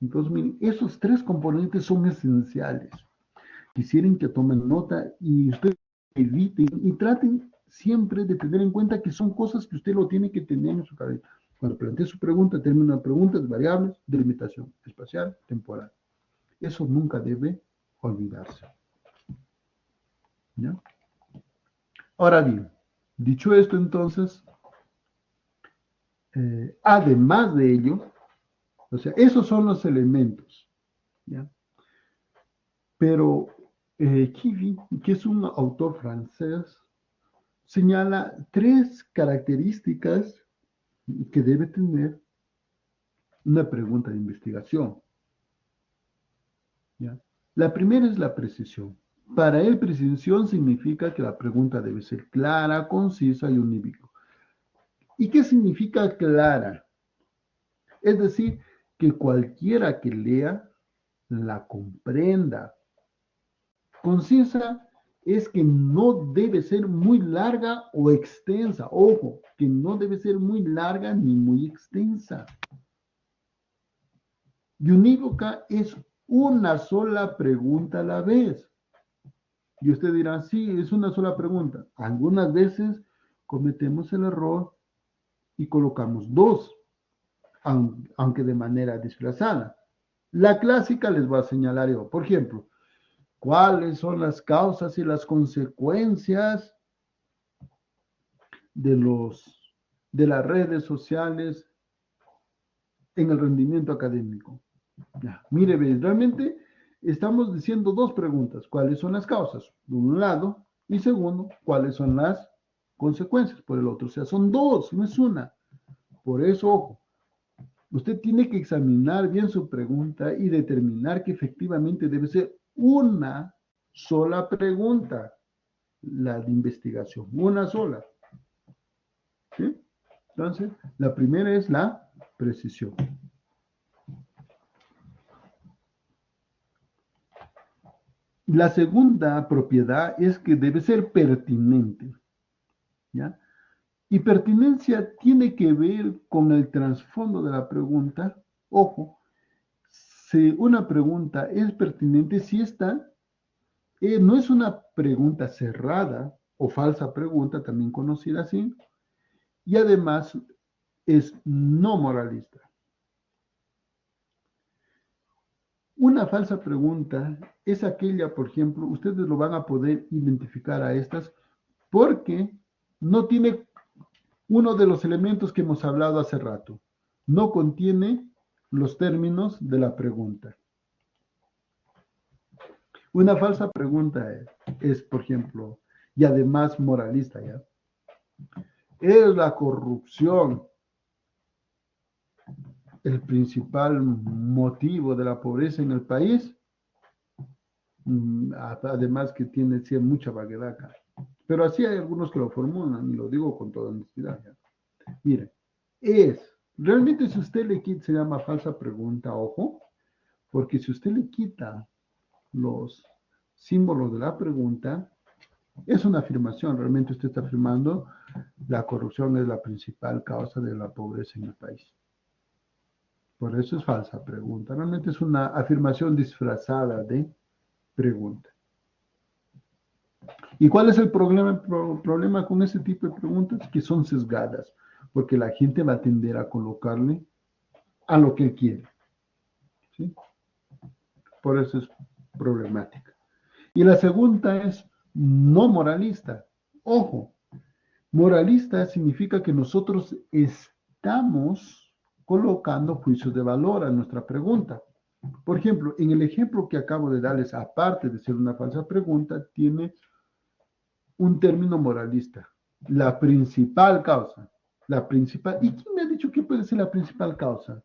Entonces, miren, esos tres componentes son esenciales. Quisieran que tomen nota y ustedes eviten y traten siempre de tener en cuenta que son cosas que usted lo tiene que tener en su cabeza. Cuando plantee su pregunta, termina una pregunta de variables, delimitación espacial, temporal. Eso nunca debe olvidarse. ¿Ya? Ahora bien, dicho esto entonces, además de ello, o sea, esos son los elementos. ¿Ya? Pero Kivy, que es un autor francés, señala tres características que debe tener una pregunta de investigación. ¿Ya? La primera es la precisión. Para él, precisión significa que la pregunta debe ser clara, concisa y unívoca. ¿Y qué significa clara? Es decir, que cualquiera que lea la comprenda. Concisa es que no debe ser muy larga o extensa. Ojo, que no debe ser muy larga ni muy extensa. Y unívoca es una sola pregunta a la vez. Y usted dirá, sí, es una sola pregunta. Algunas veces cometemos el error y colocamos dos, aunque de manera disfrazada. La clásica les voy a señalar yo. Por ejemplo, ¿cuáles son las causas y las consecuencias de las redes sociales en el rendimiento académico? Ya, mire, realmente estamos diciendo dos preguntas. ¿Cuáles son las causas? Por un lado. Y segundo, ¿cuáles son las consecuencias? Por el otro. O sea, son dos, no es una. Por eso, ojo, usted tiene que examinar bien su pregunta y determinar que efectivamente debe ser una sola pregunta, la de investigación, una sola. ¿Sí? Entonces, la primera es la precisión. La segunda propiedad es que debe ser pertinente. ¿Ya? Y pertinencia tiene que ver con el trasfondo de la pregunta. Ojo, si una pregunta es pertinente, si esta no es una pregunta cerrada o falsa pregunta, también conocida así, y además es no moralista. Una falsa pregunta es aquella, por ejemplo, ustedes lo van a poder identificar a estas porque no tiene uno de los elementos que hemos hablado hace rato. No contiene los términos de la pregunta. Una falsa pregunta es, por ejemplo, y además moralista, ¿ya? ¿Es la corrupción el principal motivo de la pobreza en el país? Además que tiene mucha vaguedad acá. Pero así hay algunos que lo formulan, y lo digo con toda honestidad. Mire, realmente si usted le quita, se llama falsa pregunta, ojo, porque si usted le quita los símbolos de la pregunta, es una afirmación, realmente usted está afirmando la corrupción es la principal causa de la pobreza en el país. Por eso es falsa pregunta, realmente es una afirmación disfrazada de pregunta. ¿Y cuál es el problema con ese tipo de preguntas? Que son sesgadas. porque la gente va a tender a colocarle a lo que él quiere, ¿sí? Por eso es problemática. Y la segunda es no moralista. Ojo, moralista significa que nosotros estamos colocando juicios de valor a nuestra pregunta. Por ejemplo, en el ejemplo que acabo de darles, aparte de ser una falsa pregunta, tiene un término moralista. La principal causa. La principal. ¿Y quién me ha dicho que puede ser la principal causa?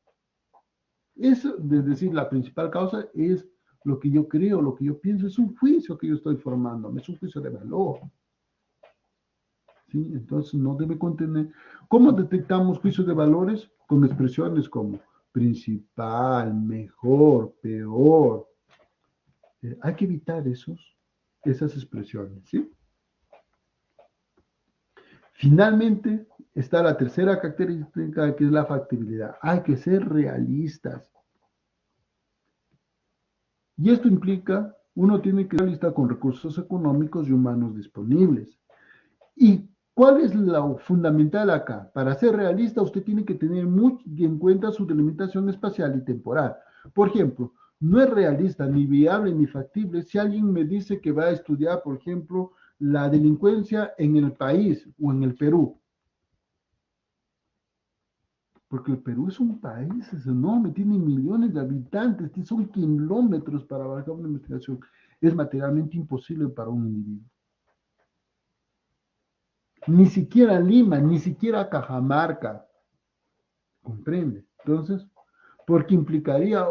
Eso de decir la principal causa es lo que yo creo, lo que yo pienso, es un juicio que yo estoy formando, es un juicio de valor. ¿Sí? Entonces no debe contener. ¿Cómo detectamos juicios de valores? Con expresiones como principal, mejor, peor. Hay que evitar esas expresiones, ¿sí? Finalmente, está la tercera característica, que es la factibilidad. Hay que ser realistas. Y esto implica, uno tiene que ser realista con recursos económicos y humanos disponibles. ¿Y cuál es lo fundamental acá? Para ser realista, usted tiene que tener muy en cuenta su delimitación espacial y temporal. Por ejemplo, no es realista, ni viable, ni factible si alguien me dice que va a estudiar, por ejemplo, la delincuencia en el país o en el Perú. Porque el Perú es un país, es enorme, tiene millones de habitantes, son kilómetros para abarcar una investigación. Es materialmente imposible para un individuo. Ni siquiera Lima, ni siquiera Cajamarca. ¿Comprende? Entonces, porque implicaría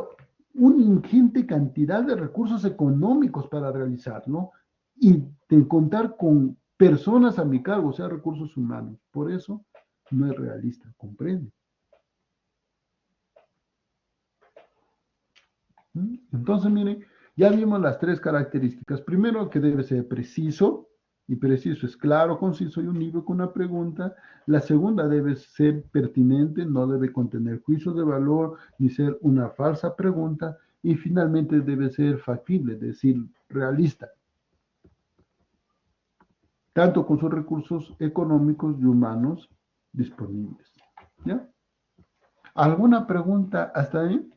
una ingente cantidad de recursos económicos para realizarlo y de contar con personas a mi cargo, o sea, recursos humanos. Por eso no es realista, ¿comprende? Entonces, miren, ya vimos las tres características. Primero, que debe ser preciso, y preciso es claro, conciso y unívoco una pregunta. La segunda debe ser pertinente, no debe contener juicios de valor ni ser una falsa pregunta. Y finalmente debe ser factible, es decir, realista, tanto con sus recursos económicos y humanos disponibles. ¿Ya? ¿Alguna pregunta hasta ahí?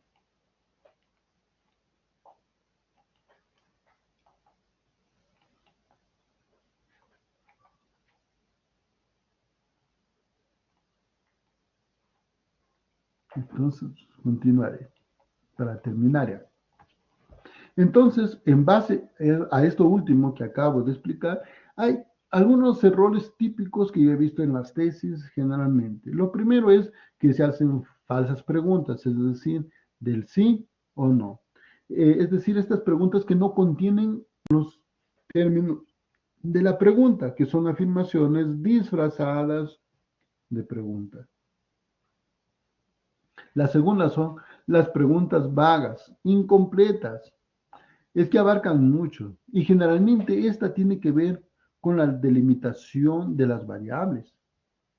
Entonces, continuaré para terminar ya. Entonces, en base a esto último que acabo de explicar, hay algunos errores típicos que yo he visto en las tesis generalmente. Lo primero es que se hacen falsas preguntas, es decir, del sí o no. Es decir, estas preguntas que no contienen los términos de la pregunta, que son afirmaciones disfrazadas de preguntas. La segunda son las preguntas vagas, incompletas, es que abarcan mucho y generalmente esta tiene que ver con la delimitación de las variables.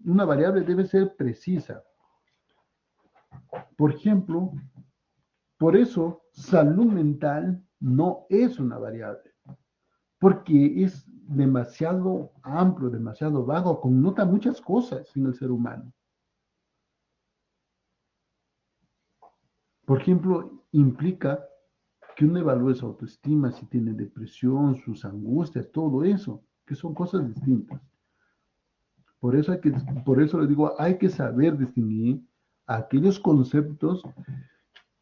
Una variable debe ser precisa. Por ejemplo, por eso salud mental no es una variable, porque es demasiado amplio, demasiado vago, connota muchas cosas en el ser humano. Por ejemplo, implica que uno evalúe su autoestima, si tiene depresión, sus angustias, todo eso, que son cosas distintas. Por eso le digo, hay que saber distinguir aquellos conceptos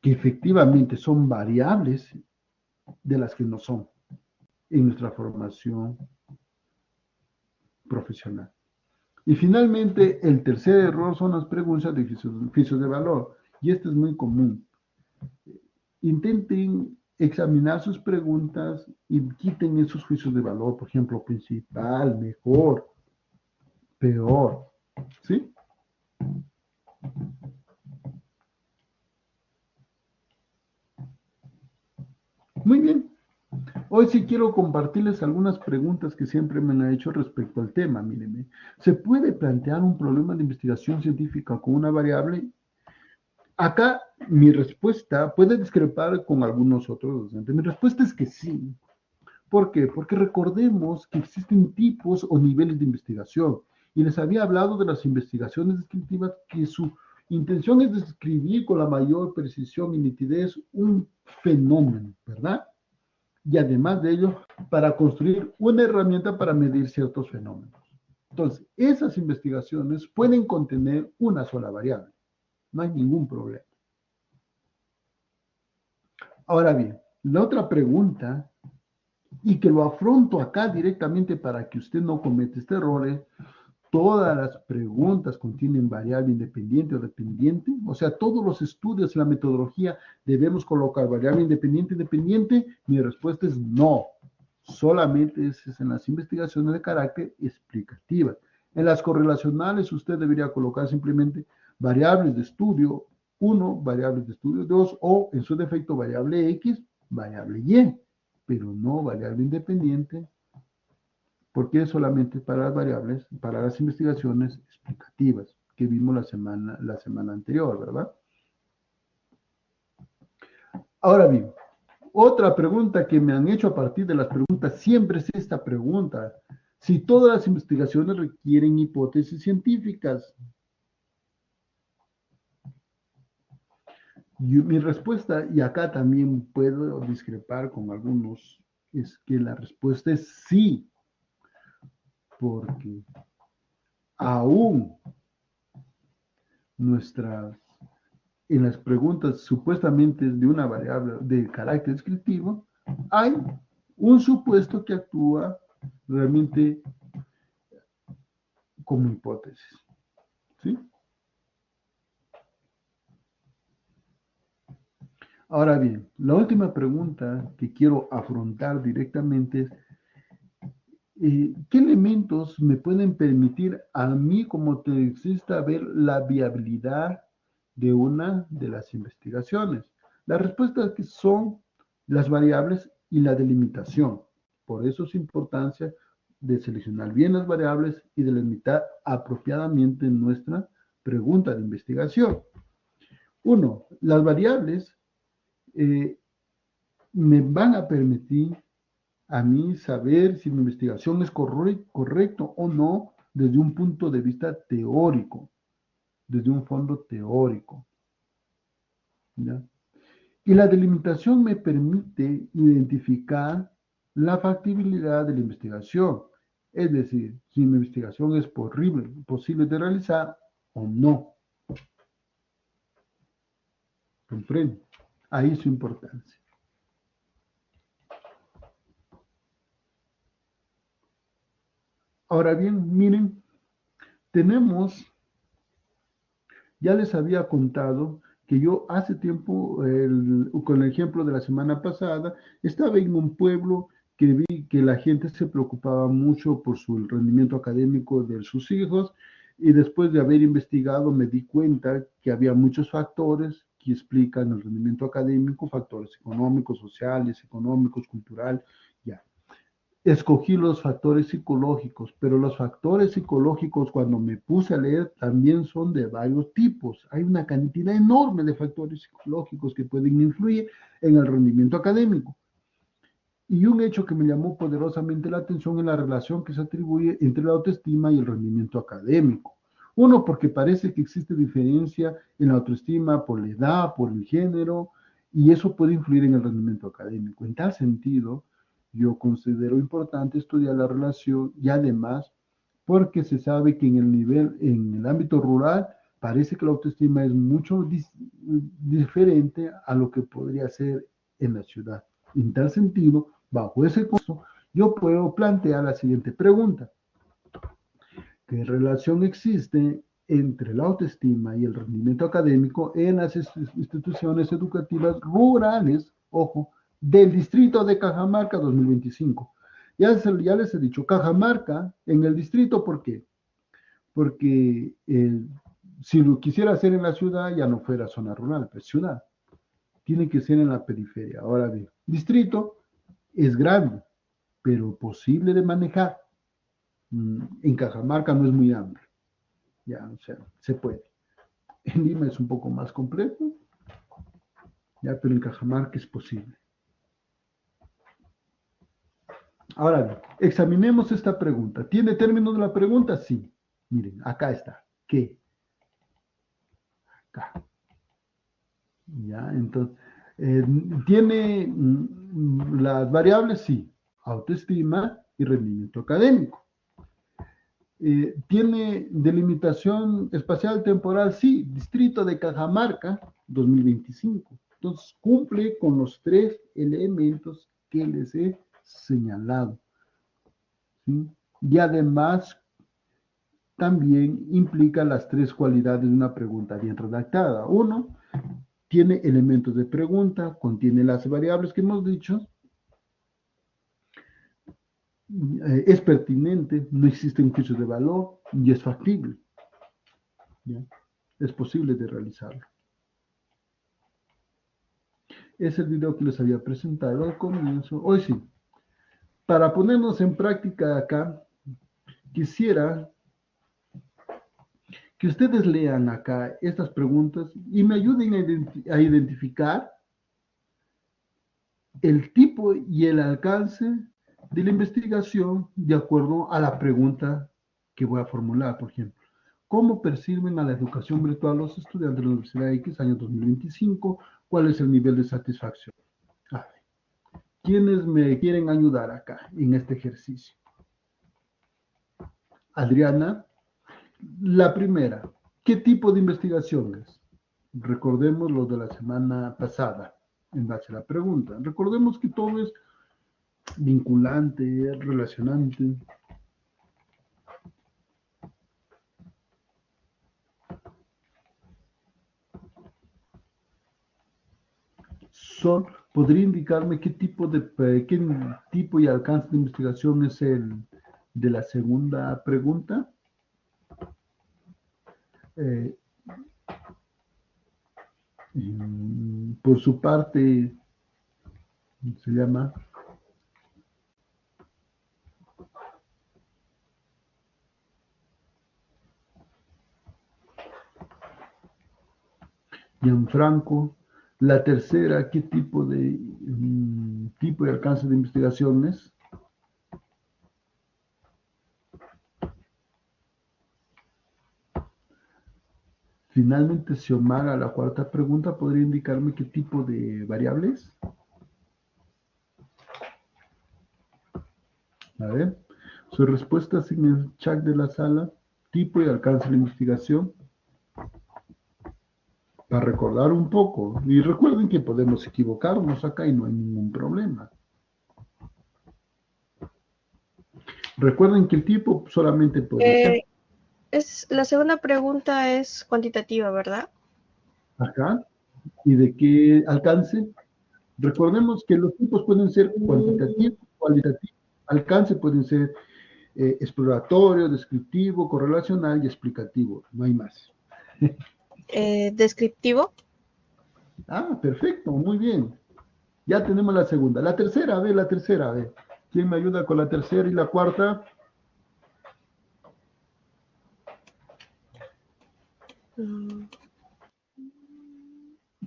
que efectivamente son variables de las que no son en nuestra formación profesional. Y finalmente, el tercer error son las preguntas de juicios de valor. Y este es muy común. Intenten examinar sus preguntas y quiten esos juicios de valor, por ejemplo, principal, mejor, peor, ¿sí? Muy bien. Hoy sí quiero compartirles algunas preguntas que siempre me han hecho respecto al tema. Mírenme, ¿se puede plantear un problema de investigación científica con una variable? Acá mi respuesta puede discrepar con algunos otros docentes. Mi respuesta es que sí. ¿Por qué? Porque recordemos que existen tipos o niveles de investigación y les había hablado de las investigaciones descriptivas, que su intención es describir con la mayor precisión y nitidez un fenómeno, ¿verdad? Y además de ello, para construir una herramienta para medir ciertos fenómenos. Entonces, esas investigaciones pueden contener una sola variable. No hay ningún problema. Ahora bien, la otra pregunta, y que lo afronto acá directamente para que usted no cometa este error, es: ¿todas las preguntas contienen variable independiente o dependiente? O sea, todos los estudios en la metodología debemos colocar variable independiente. Mi respuesta es no. Solamente es en las investigaciones de carácter explicativa. En las correlacionales usted debería colocar simplemente variables de estudio 1, variables de estudio 2, o en su defecto variable X, variable Y, pero no variable independiente, porque es solamente para las variables, para las investigaciones explicativas que vimos la semana anterior, ¿verdad? Ahora bien, otra pregunta que me han hecho a partir de las preguntas siempre es esta pregunta: si todas las investigaciones requieren hipótesis científicas. Mi respuesta, y acá también puedo discrepar con algunos, es que la respuesta es sí, porque aún en las preguntas supuestamente de una variable de carácter descriptivo, hay un supuesto que actúa realmente como hipótesis, ¿sí? Ahora bien, la última pregunta que quiero afrontar directamente es: ¿qué elementos me pueden permitir a mí como teoricista ver la viabilidad de una de las investigaciones? La respuesta es que son las variables y la delimitación. Por eso es importancia de seleccionar bien las variables y delimitar apropiadamente nuestra pregunta de investigación. Uno, las variables me van a permitir a mí saber si mi investigación es correcto o no desde un punto de vista teórico, desde un fondo teórico, ¿ya? Y la delimitación me permite identificar la factibilidad de la investigación, es decir, si mi investigación es posible de realizar o no. ¿Comprende? Ahí su importancia. Ahora bien, miren, ya les había contado que yo hace tiempo, con el ejemplo de la semana pasada, estaba en un pueblo que vi que la gente se preocupaba mucho por el rendimiento académico de sus hijos, y después de haber investigado me di cuenta que había muchos factores que explican el rendimiento académico: factores económicos, sociales, económicos, cultural, ya. Escogí los factores psicológicos, pero los factores psicológicos, cuando me puse a leer, también son de varios tipos. Hay una cantidad enorme de factores psicológicos que pueden influir en el rendimiento académico. Y un hecho que me llamó poderosamente la atención es la relación que se atribuye entre la autoestima y el rendimiento académico. Uno, porque parece que existe diferencia en la autoestima por la edad, por el género, y eso puede influir en el rendimiento académico. En tal sentido, yo considero importante estudiar la relación, y además porque se sabe que en el ámbito rural, parece que la autoestima es mucho diferente a lo que podría ser en la ciudad. En tal sentido, bajo ese contexto, yo puedo plantear la siguiente pregunta: ¿qué relación existe entre la autoestima y el rendimiento académico en las instituciones educativas rurales, ojo, del distrito de Cajamarca 2025? Ya les he dicho, Cajamarca en el distrito, ¿por qué? Porque si lo quisiera hacer en la ciudad, ya no fuera zona rural, pues ciudad. Tiene que ser en la periferia. Ahora bien, distrito es grande, pero posible de manejar. En Cajamarca no es muy amplio, ya, o sea, se puede. En Lima es un poco más complejo, ya, pero en Cajamarca es posible. Ahora bien, examinemos esta pregunta. ¿Tiene términos de la pregunta? Sí. Miren, acá está. ¿Qué? Acá. ¿Ya? Entonces, eh, ¿tiene las variables? Sí. Autoestima y rendimiento académico. ¿Tiene delimitación espacial temporal? Sí. Distrito de Cajamarca, 2025. Entonces, cumple con los tres elementos que les he señalado. ¿Sí? Y además, también implica las tres cualidades de una pregunta bien redactada. Uno, tiene elementos de pregunta, contiene las variables que hemos dicho, es pertinente, no existe un juicio de valor y es factible. ¿Ya? Es posible de realizarlo. Es el video que les había presentado al comienzo. Hoy sí, para ponernos en práctica acá, quisiera que ustedes lean acá estas preguntas y me ayuden a identificar el tipo y el alcance de la investigación de acuerdo a la pregunta que voy a formular, por ejemplo. ¿Cómo perciben a la educación virtual los estudiantes de la Universidad X año 2025? ¿Cuál es el nivel de satisfacción? A ver, ¿quiénes me quieren ayudar acá en este ejercicio? Adriana, la primera, ¿qué tipo de investigación es? Recordemos lo de la semana pasada, en base a la pregunta. Recordemos que todo es vinculante, relacionante. Son, ¿podría indicarme qué tipo y alcance de investigación es el de la segunda pregunta? Eh, por su parte, se llama Gianfranco. La tercera, ¿qué tipo y alcance de investigación es? Finalmente, Xiomara, la cuarta pregunta, ¿podría indicarme qué tipo de variables? A ver, sus respuestas en el chat de la sala, tipo y alcance de la investigación, para recordar un poco. Y recuerden que podemos equivocarnos acá y no hay ningún problema. Recuerden que el tipo solamente puede ser La segunda pregunta es cuantitativa, ¿verdad? acá y de qué alcance. Recordemos que los tipos pueden ser cuantitativo, cualitativo, alcance pueden ser exploratorio, descriptivo, correlacional y explicativo. No hay más. Descriptivo. Ah, perfecto, muy bien. Ya tenemos la segunda. La tercera, la tercera, ¿Quién me ayuda con la tercera y la cuarta? Mm,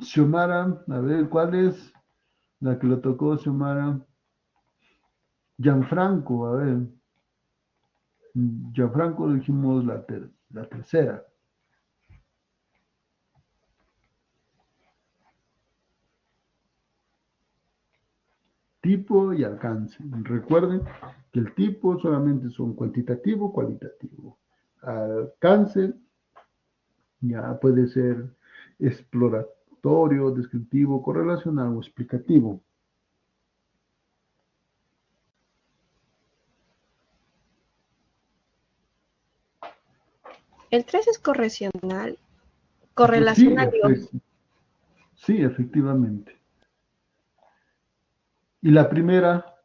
Xiomara, a ver, ¿cuál es la que le tocó Xiomara? Gianfranco, a ver. Gianfranco dijimos la tercera. Tipo y alcance. Recuerden que el tipo solamente son cuantitativo, cualitativo. Alcance ya puede ser exploratorio, descriptivo, correlacional o explicativo. El 3 es correlacional. Sí, Correlacional, digo. sí, efectivamente. Y la primera,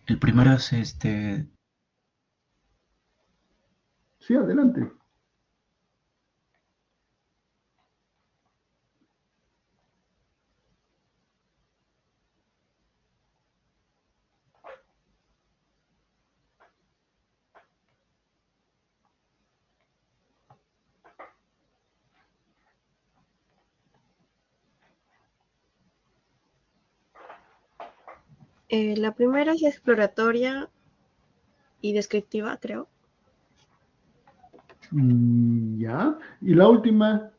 El primero es sí, adelante. La primera es exploratoria y descriptiva, creo. Ya. Y la última,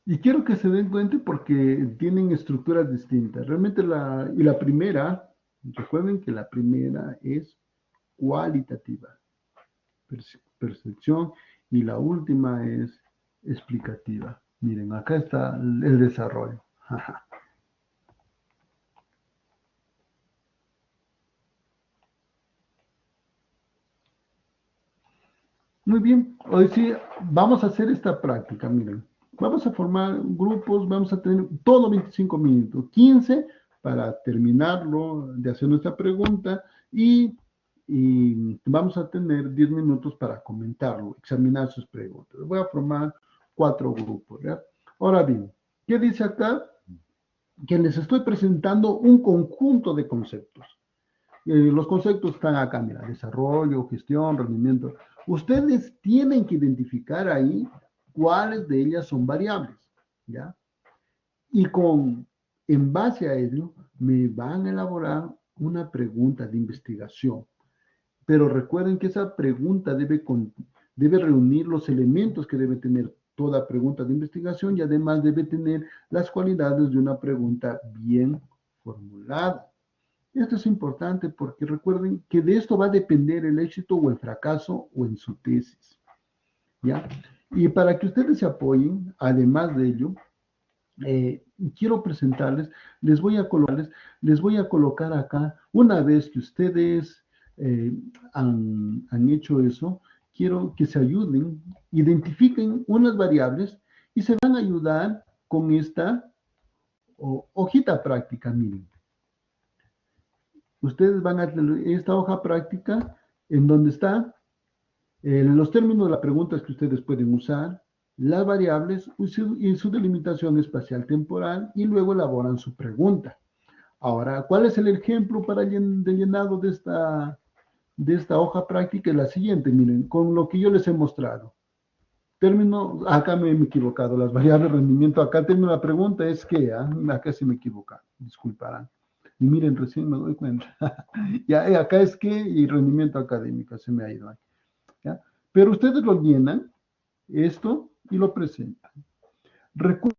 y quiero que se den cuenta porque tienen estructuras distintas. Realmente la primera, recuerden que la primera es cualitativa, percepción, y la última es explicativa. Miren, acá está el desarrollo. Muy bien, hoy sí vamos a hacer esta práctica, miren. Vamos a formar grupos, vamos a tener todo 25 minutos, 15 para terminarlo de hacer nuestra pregunta y vamos a tener 10 minutos para comentarlo, examinar sus preguntas. Voy a formar 4 grupos, ¿ya? Ahora bien, ¿qué dice acá? Que les estoy presentando un conjunto de conceptos. Los conceptos están acá, mira, desarrollo, gestión, rendimiento. Ustedes tienen que identificar ahí cuáles de ellas son variables, ¿ya? Y en base a ello, me van a elaborar una pregunta de investigación. Pero recuerden que esa pregunta debe reunir los elementos que debe tener toda pregunta de investigación y además debe tener las cualidades de una pregunta bien formulada. Esto es importante porque recuerden que de esto va a depender el éxito o el fracaso o en su tesis, ¿ya? Y para que ustedes se apoyen, además de ello, quiero presentarles, les voy a colocar acá, una vez que ustedes han hecho eso, quiero que se ayuden, identifiquen unas variables y se van a ayudar con esta hojita práctica, miren. Ustedes van a tener esta hoja práctica en donde están los términos de las preguntas que ustedes pueden usar, las variables y su delimitación espacial temporal y luego elaboran su pregunta. Ahora, ¿cuál es el ejemplo de llenado de esta hoja práctica? Es la siguiente, miren, con lo que yo les he mostrado. Acá me he equivocado, las variables de rendimiento, acá el término de la pregunta es que, acá sí me he equivocado, disculparán. Y miren, recién me doy cuenta. Ya, acá es que y rendimiento académico, se me ha ido. ¿Ya? Pero ustedes lo llenan, esto, y lo presentan. Recuerden,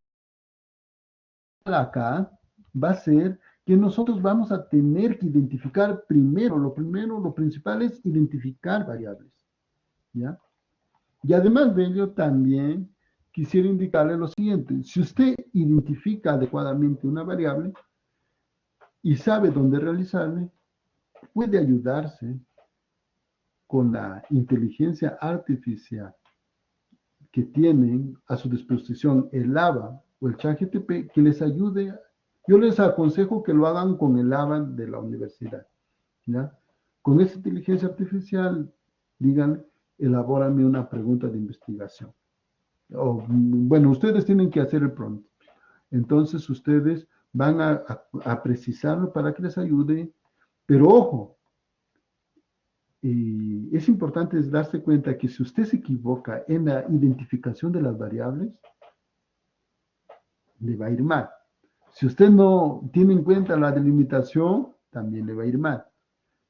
acá va a ser que nosotros vamos a tener que identificar lo principal es identificar variables. ¿Ya? Y además de ello, también quisiera indicarle lo siguiente. Si usted identifica adecuadamente una variable y sabe dónde realizarle, puede ayudarse con la inteligencia artificial que tienen a su disposición el ABA o el ChatGPT que les ayude. Yo les aconsejo que lo hagan con el ABA de la universidad. ¿Ya? Con esa inteligencia artificial, digan, elabórame una pregunta de investigación. Bueno, ustedes tienen que hacer el prompt. Entonces, ustedes van a precisarlo para que les ayude. Pero ojo, es importante darse cuenta que si usted se equivoca en la identificación de las variables, le va a ir mal. Si usted no tiene en cuenta la delimitación, también le va a ir mal.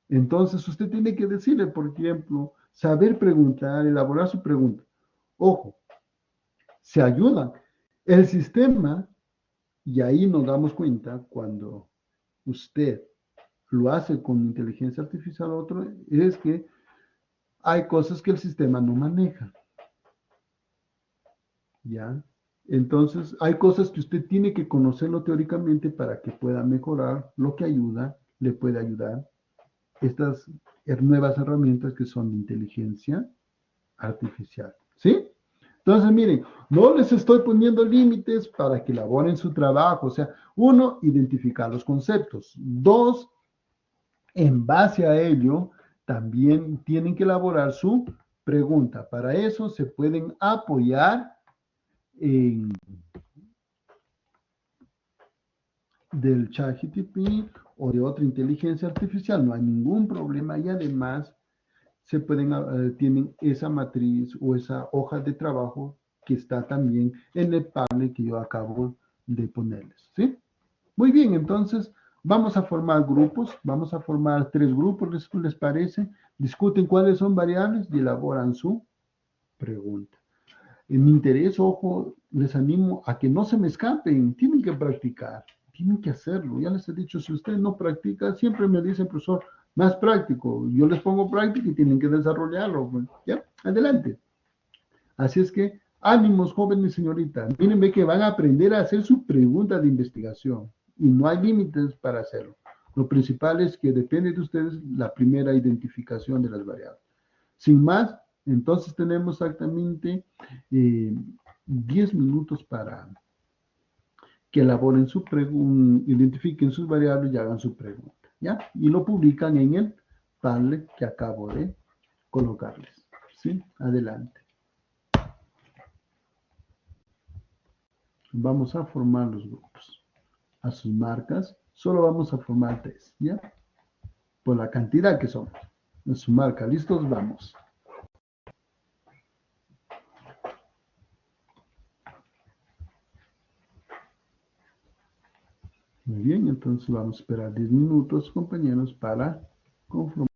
Entonces, usted tiene que decirle, por ejemplo, saber preguntar, elaborar su pregunta. Ojo, se ayudan. El sistema, y ahí nos damos cuenta cuando usted lo hace con inteligencia artificial o otro, es que hay cosas que el sistema no maneja. ¿Ya? Entonces, hay cosas que usted tiene que conocerlo teóricamente para que pueda mejorar lo que le puede ayudar estas nuevas herramientas que son de inteligencia artificial. ¿Sí? Entonces, miren, no les estoy poniendo límites para que elaboren su trabajo. O sea, uno, identificar los conceptos. Dos, en base a ello, también tienen que elaborar su pregunta. Para eso se pueden apoyar en, del ChatGPT o de otra inteligencia artificial. No hay ningún problema y además tienen esa matriz o esa hoja de trabajo que está también en el Padlet que yo acabo de ponerles, ¿sí? Muy bien, entonces vamos a formar grupos, vamos a formar 3 grupos, ¿les parece? Discuten cuáles son variables y elaboran su pregunta. En mi interés, ojo, les animo a que no se me escapen, tienen que practicar, tienen que hacerlo. Ya les he dicho, si usted no practica, siempre me dice, profesor, más práctico. Yo les pongo práctica y tienen que desarrollarlo. Pues, ¿ya? Adelante. Así es que, ánimos, jóvenes y señoritas. Miren, ve que van a aprender a hacer su pregunta de investigación y no hay límites para hacerlo. Lo principal es que depende de ustedes la primera identificación de las variables. Sin más, entonces tenemos exactamente 10 minutos para que elaboren su pregunta, identifiquen sus variables y hagan su pregunta, ¿ya? Y lo publican en el Padlet que acabo de colocarles, ¿sí? Adelante. Vamos a formar los grupos. A sus marcas, solo vamos a formar 3, ¿ya? Por la cantidad que somos. En su marca, listos, vamos. Muy bien, entonces vamos a esperar 10 minutos, compañeros, para conformar.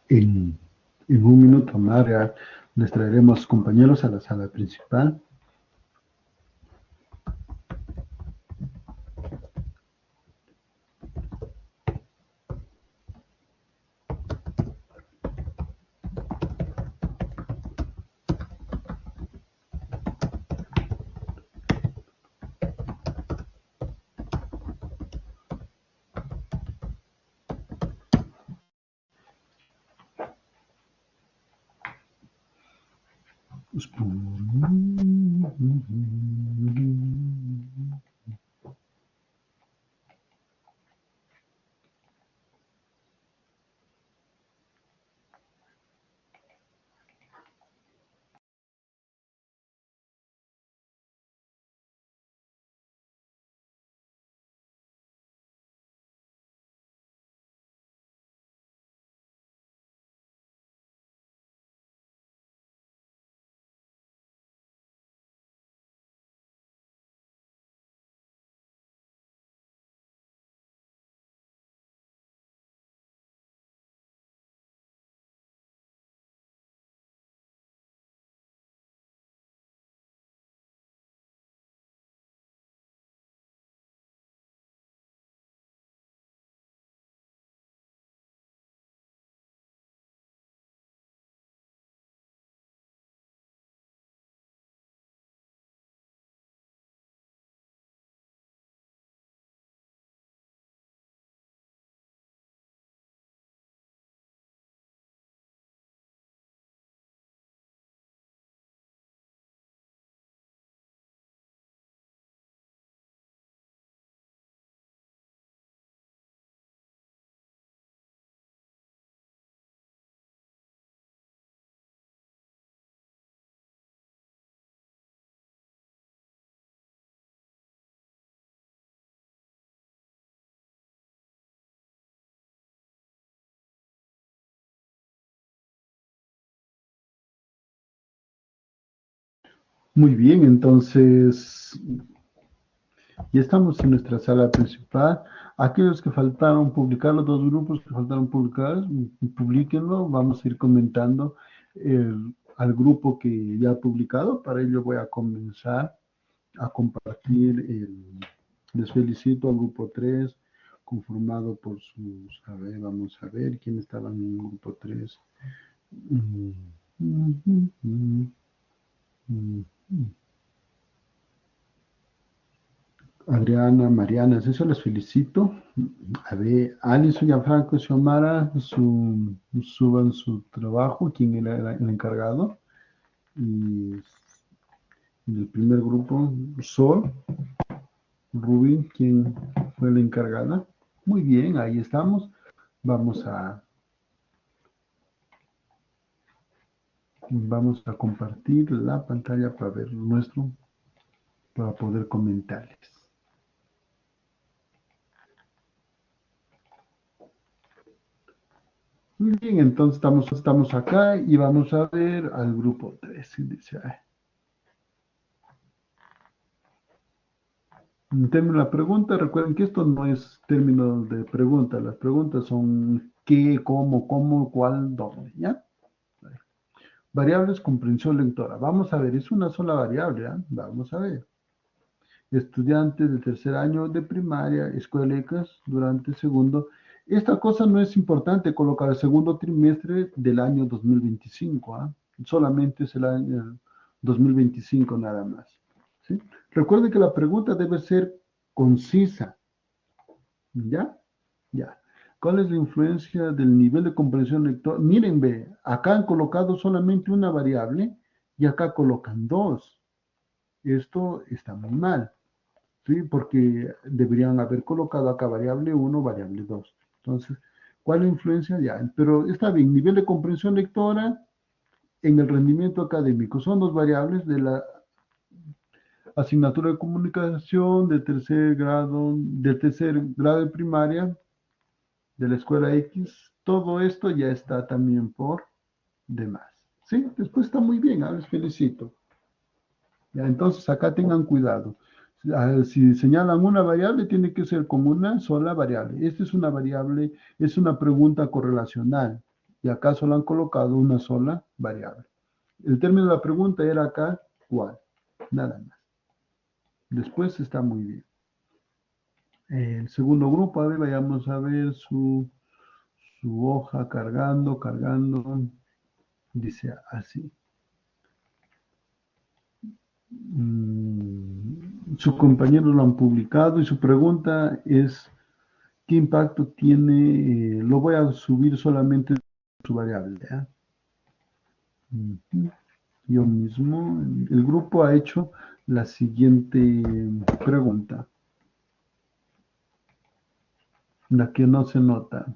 En, en un minuto más ya les traeremos compañeros a la sala principal. Muy bien, entonces ya estamos en nuestra sala principal. Aquellos que faltaron publicar, los dos grupos que faltaron publicar, publíquenlo. Vamos a ir comentando al grupo que ya ha publicado. Para ello voy a comenzar a compartir les felicito al grupo 3 conformado por sus, a ver, vamos a ver quién estaba en el grupo 3. Adriana, Mariana, eso les felicito. A ver, Alison, Gianfranco y Xiomara suban su trabajo, quién era el encargado. Y en el primer grupo, Sol, Rubí, ¿quién fue la encargada? Muy bien, ahí estamos. Vamos a compartir la pantalla para ver para poder comentarles. Muy bien, entonces estamos acá y vamos a ver al grupo 3. Dice, en términos de la pregunta, recuerden que esto no es términos de pregunta. Las preguntas son qué, cómo, cuál, dónde, ¿ya? Variables comprensión lectora. Vamos a ver, es una sola variable, ¿ya? Vamos a ver. Estudiantes de tercer año de primaria, escuelecas durante segundo. Esta cosa no es importante colocar el segundo trimestre del año 2025, ¿ah? Solamente es el año 2025 nada más, ¿sí? Recuerden que la pregunta debe ser concisa, ¿ya? Ya. ¿Cuál es la influencia del nivel de comprensión lectora? Miren, ve, acá han colocado solamente una variable y acá colocan dos. Esto está muy mal. ¿Sí? Porque deberían haber colocado acá variable 1, variable 2. Entonces, ¿cuál es la influencia? Ya, pero está bien, nivel de comprensión lectora en el rendimiento académico. Son dos variables de la asignatura de comunicación de tercer grado de primaria, de la escuela X. Todo esto ya está también por demás. ¿Sí? Después está muy bien, les felicito. Ya, entonces acá tengan cuidado. Si señalan una variable, tiene que ser con una sola variable. Esta es una variable, es una pregunta correlacional. y acá solo han colocado una sola variable. El término de la pregunta era acá, ¿cuál? Nada más. Después está muy bien. El segundo grupo, a ver, vayamos a ver su hoja cargando, dice así. Sus compañeros lo han publicado y su pregunta es, ¿qué impacto tiene? Lo voy a subir solamente su variable. ¿Ya? Yo mismo, el grupo ha hecho la siguiente pregunta, la que no se nota.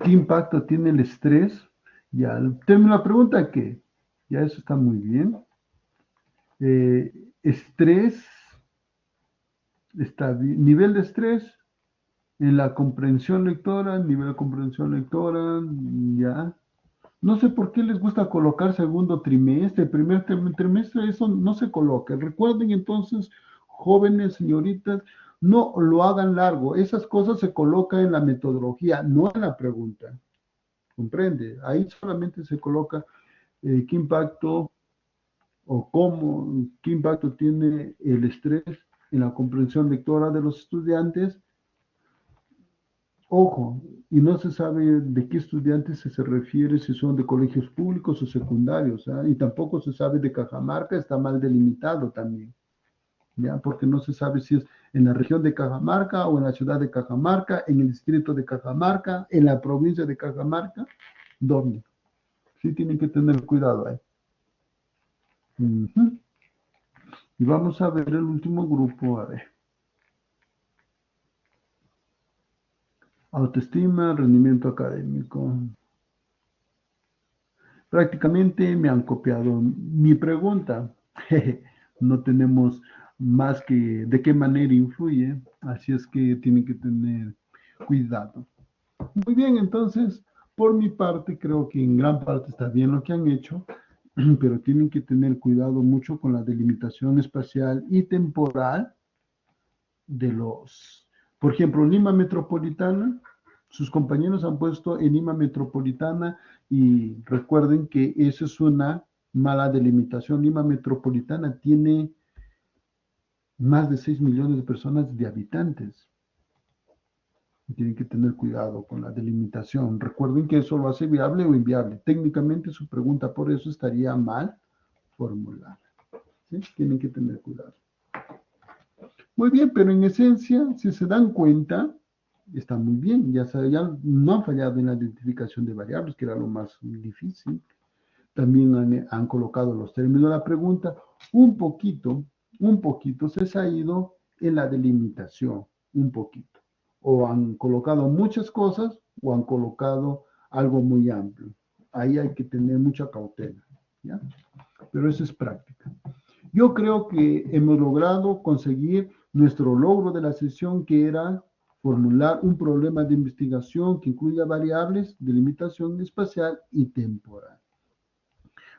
¿Qué impacto tiene el estrés? Ya, la pregunta ¿qué? Ya eso está muy bien. Estrés, está bien. Nivel de estrés en la comprensión lectora, nivel de comprensión lectora, ya. No sé por qué les gusta colocar segundo trimestre, primer trimestre, eso no se coloca. Recuerden entonces, jóvenes, señoritas, no lo hagan largo. Esas cosas se colocan en la metodología, no en la pregunta. ¿Comprende? Ahí solamente se coloca qué impacto o cómo, qué impacto tiene el estrés en la comprensión lectora de los estudiantes. Ojo, y no se sabe de qué estudiantes se refiere, si son de colegios públicos o secundarios, ¿ah? Y tampoco se sabe de Cajamarca, está mal delimitado también, ¿ya? Porque no se sabe si es en la región de Cajamarca o en la ciudad de Cajamarca, en el distrito de Cajamarca, en la provincia de Cajamarca, ¿dónde? Sí tienen que tener cuidado ahí. Y vamos a ver el último grupo, a ver. Autoestima, rendimiento académico. Prácticamente me han copiado mi pregunta. No tenemos más que de qué manera influye, así es que tienen que tener cuidado. Muy bien, entonces, por mi parte, creo que en gran parte está bien lo que han hecho, pero tienen que tener cuidado mucho con la delimitación espacial y temporal de los, por ejemplo, Lima Metropolitana, sus compañeros han puesto en Lima Metropolitana y recuerden que esa es una mala delimitación. Lima Metropolitana tiene más de 6 millones de personas de habitantes. Tienen que tener cuidado con la delimitación. Recuerden que eso lo hace viable o inviable. Técnicamente su pregunta por eso estaría mal formulada. ¿Sí? Tienen que tener cuidado. Muy bien, pero en esencia, si se dan cuenta, está muy bien. Ya no han fallado en la identificación de variables, que era lo más difícil. También han colocado los términos de la pregunta. Un poquito se ha ido en la delimitación, un poquito. O han colocado muchas cosas o han colocado algo muy amplio. Ahí hay que tener mucha cautela, ¿ya? Pero eso es práctica. Yo creo que hemos logrado conseguir nuestro logro de la sesión, que era formular un problema de investigación que incluya variables de limitación espacial y temporal.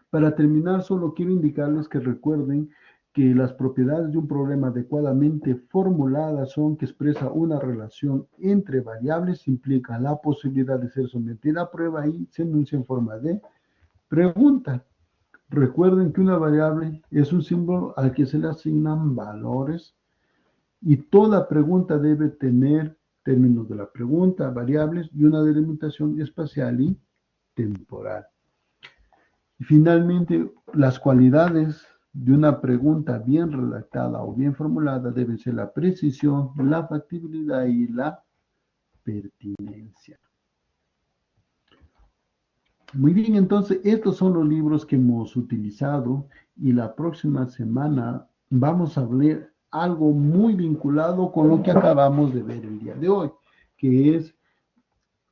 Para terminar, solo quiero indicarles que recuerden que las propiedades de un problema adecuadamente formuladas son que expresa una relación entre variables, implica la posibilidad de ser sometida a prueba y se enuncia en forma de pregunta. Recuerden que una variable es un símbolo al que se le asignan valores y toda pregunta debe tener términos de la pregunta, variables y una delimitación espacial y temporal. Y finalmente, las cualidades de una pregunta bien redactada o bien formulada deben ser la precisión, la factibilidad y la pertinencia. Muy bien, entonces estos son los libros que hemos utilizado y la próxima semana vamos a ver algo muy vinculado con lo que acabamos de ver el día de hoy, que es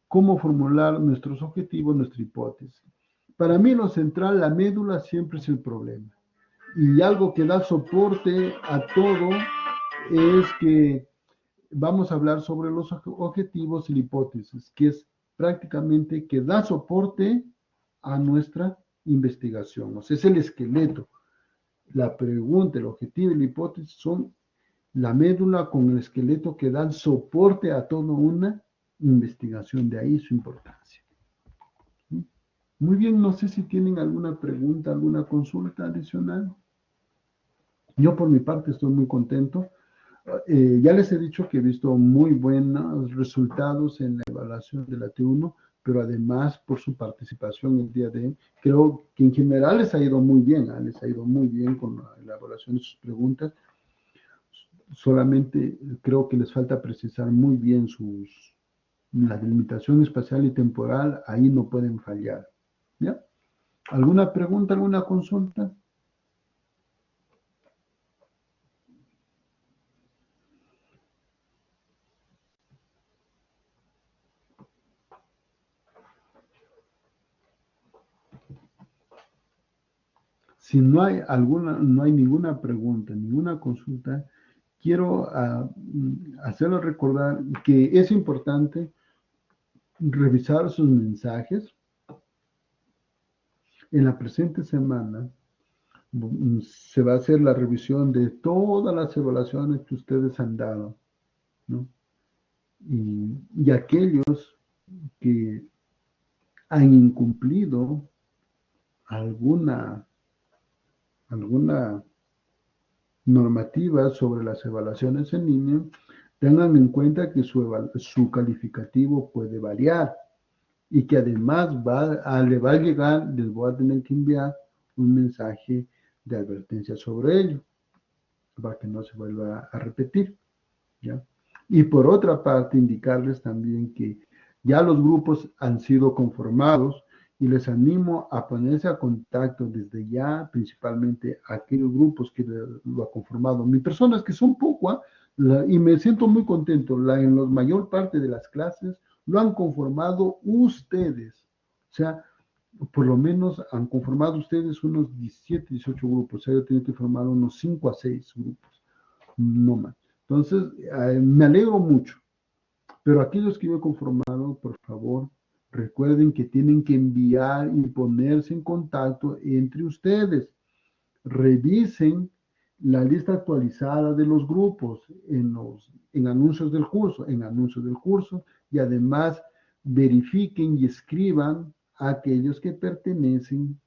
cómo formular nuestros objetivos, nuestra hipótesis. Para mí lo central, la médula siempre es el problema. Y algo que da soporte a todo es que vamos a hablar sobre los objetivos y la hipótesis, que es prácticamente que da soporte a nuestra investigación. O sea, es el esqueleto. La pregunta, el objetivo y la hipótesis son la médula con el esqueleto que dan soporte a toda una investigación. De ahí su importancia. Muy bien, no sé si tienen alguna pregunta, alguna consulta adicional. Yo por mi parte estoy muy contento. Ya les he dicho que he visto muy buenos resultados en la evaluación de la T1, pero además por su participación el día de hoy, creo que en general les ha ido muy bien, les ha ido muy bien con la elaboración de sus preguntas. Solamente creo que les falta precisar muy bien la delimitación espacial y temporal, ahí no pueden fallar. ¿Ya? ¿Alguna pregunta, alguna consulta? Si no hay no hay ninguna pregunta, ninguna consulta, quiero hacerlo recordar que es importante revisar sus mensajes. En la presente semana se va a hacer la revisión de todas las evaluaciones que ustedes han dado, ¿no? Y aquellos que han incumplido alguna normativa sobre las evaluaciones en línea, tengan en cuenta que su calificativo puede variar y que además le va a llegar, les voy a tener que enviar un mensaje de advertencia sobre ello, para que no se vuelva a repetir, ¿ya? Y por otra parte, indicarles también que ya los grupos han sido conformados y les animo a ponerse a contacto desde ya, principalmente aquellos grupos que lo ha conformado. Mi personas que son poco, y me siento muy contento, en la mayor parte de las clases lo han conformado ustedes. O sea, por lo menos han conformado ustedes unos 17, 18 grupos. O sea, yo tengo que formar unos 5 a 6 grupos, no más. Entonces, me alegro mucho. Pero aquellos que yo he conformado, por favor, recuerden que tienen que enviar y ponerse en contacto entre ustedes. Revisen la lista actualizada de los grupos en anuncios del curso, y además verifiquen y escriban a aquellos que pertenecen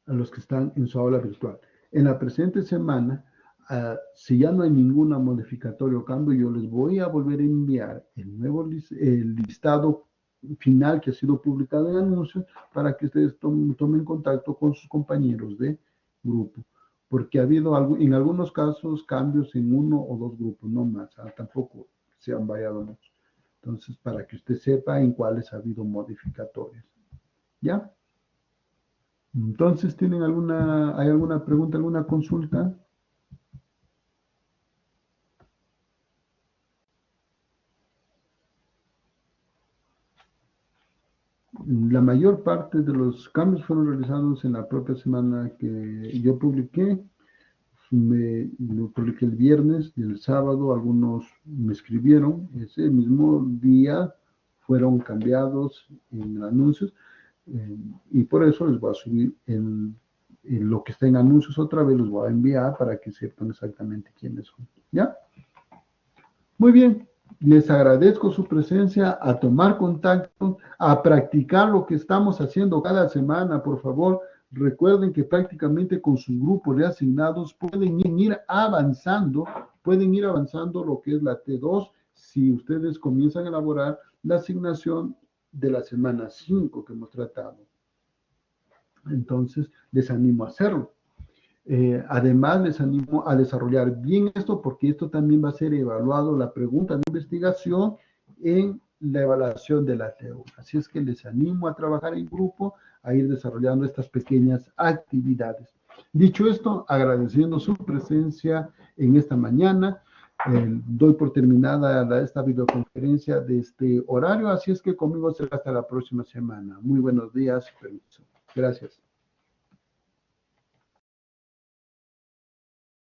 a los que están en su aula virtual. En la presente semana, si ya no hay ninguna modificatoria o cambio, yo les voy a volver a enviar el listado final que ha sido publicado en anuncios para que ustedes tomen contacto con sus compañeros de grupo, porque ha habido en algunos casos cambios en uno o dos grupos, no más, tampoco se han variado mucho. Entonces, para que usted sepa en cuáles ha habido modificatorias. ¿Ya? Entonces, ¿hay alguna pregunta, alguna consulta? La mayor parte de los cambios fueron realizados en la propia semana que yo publiqué. Lo publiqué el viernes y el sábado algunos me escribieron. Ese mismo día fueron cambiados en anuncios, y por eso les voy a subir lo que está en anuncios otra vez, los voy a enviar para que sepan exactamente quiénes son. ¿Ya? Muy bien. Les agradezco su presencia, a tomar contacto, a practicar lo que estamos haciendo cada semana, por favor. Recuerden que prácticamente con sus grupos de asignados pueden ir avanzando lo que es la T2 si ustedes comienzan a elaborar la asignación de la semana 5 que hemos tratado. Entonces, les animo a hacerlo. Además, les animo a desarrollar bien esto, porque esto también va a ser evaluado, la pregunta de investigación, en la evaluación de la T1. Así es que les animo a trabajar en grupo, a ir desarrollando estas pequeñas actividades. Dicho esto, agradeciendo su presencia en esta mañana, doy por terminada esta videoconferencia de este horario, así es que conmigo será hasta la próxima semana. Muy buenos días, permiso. Gracias.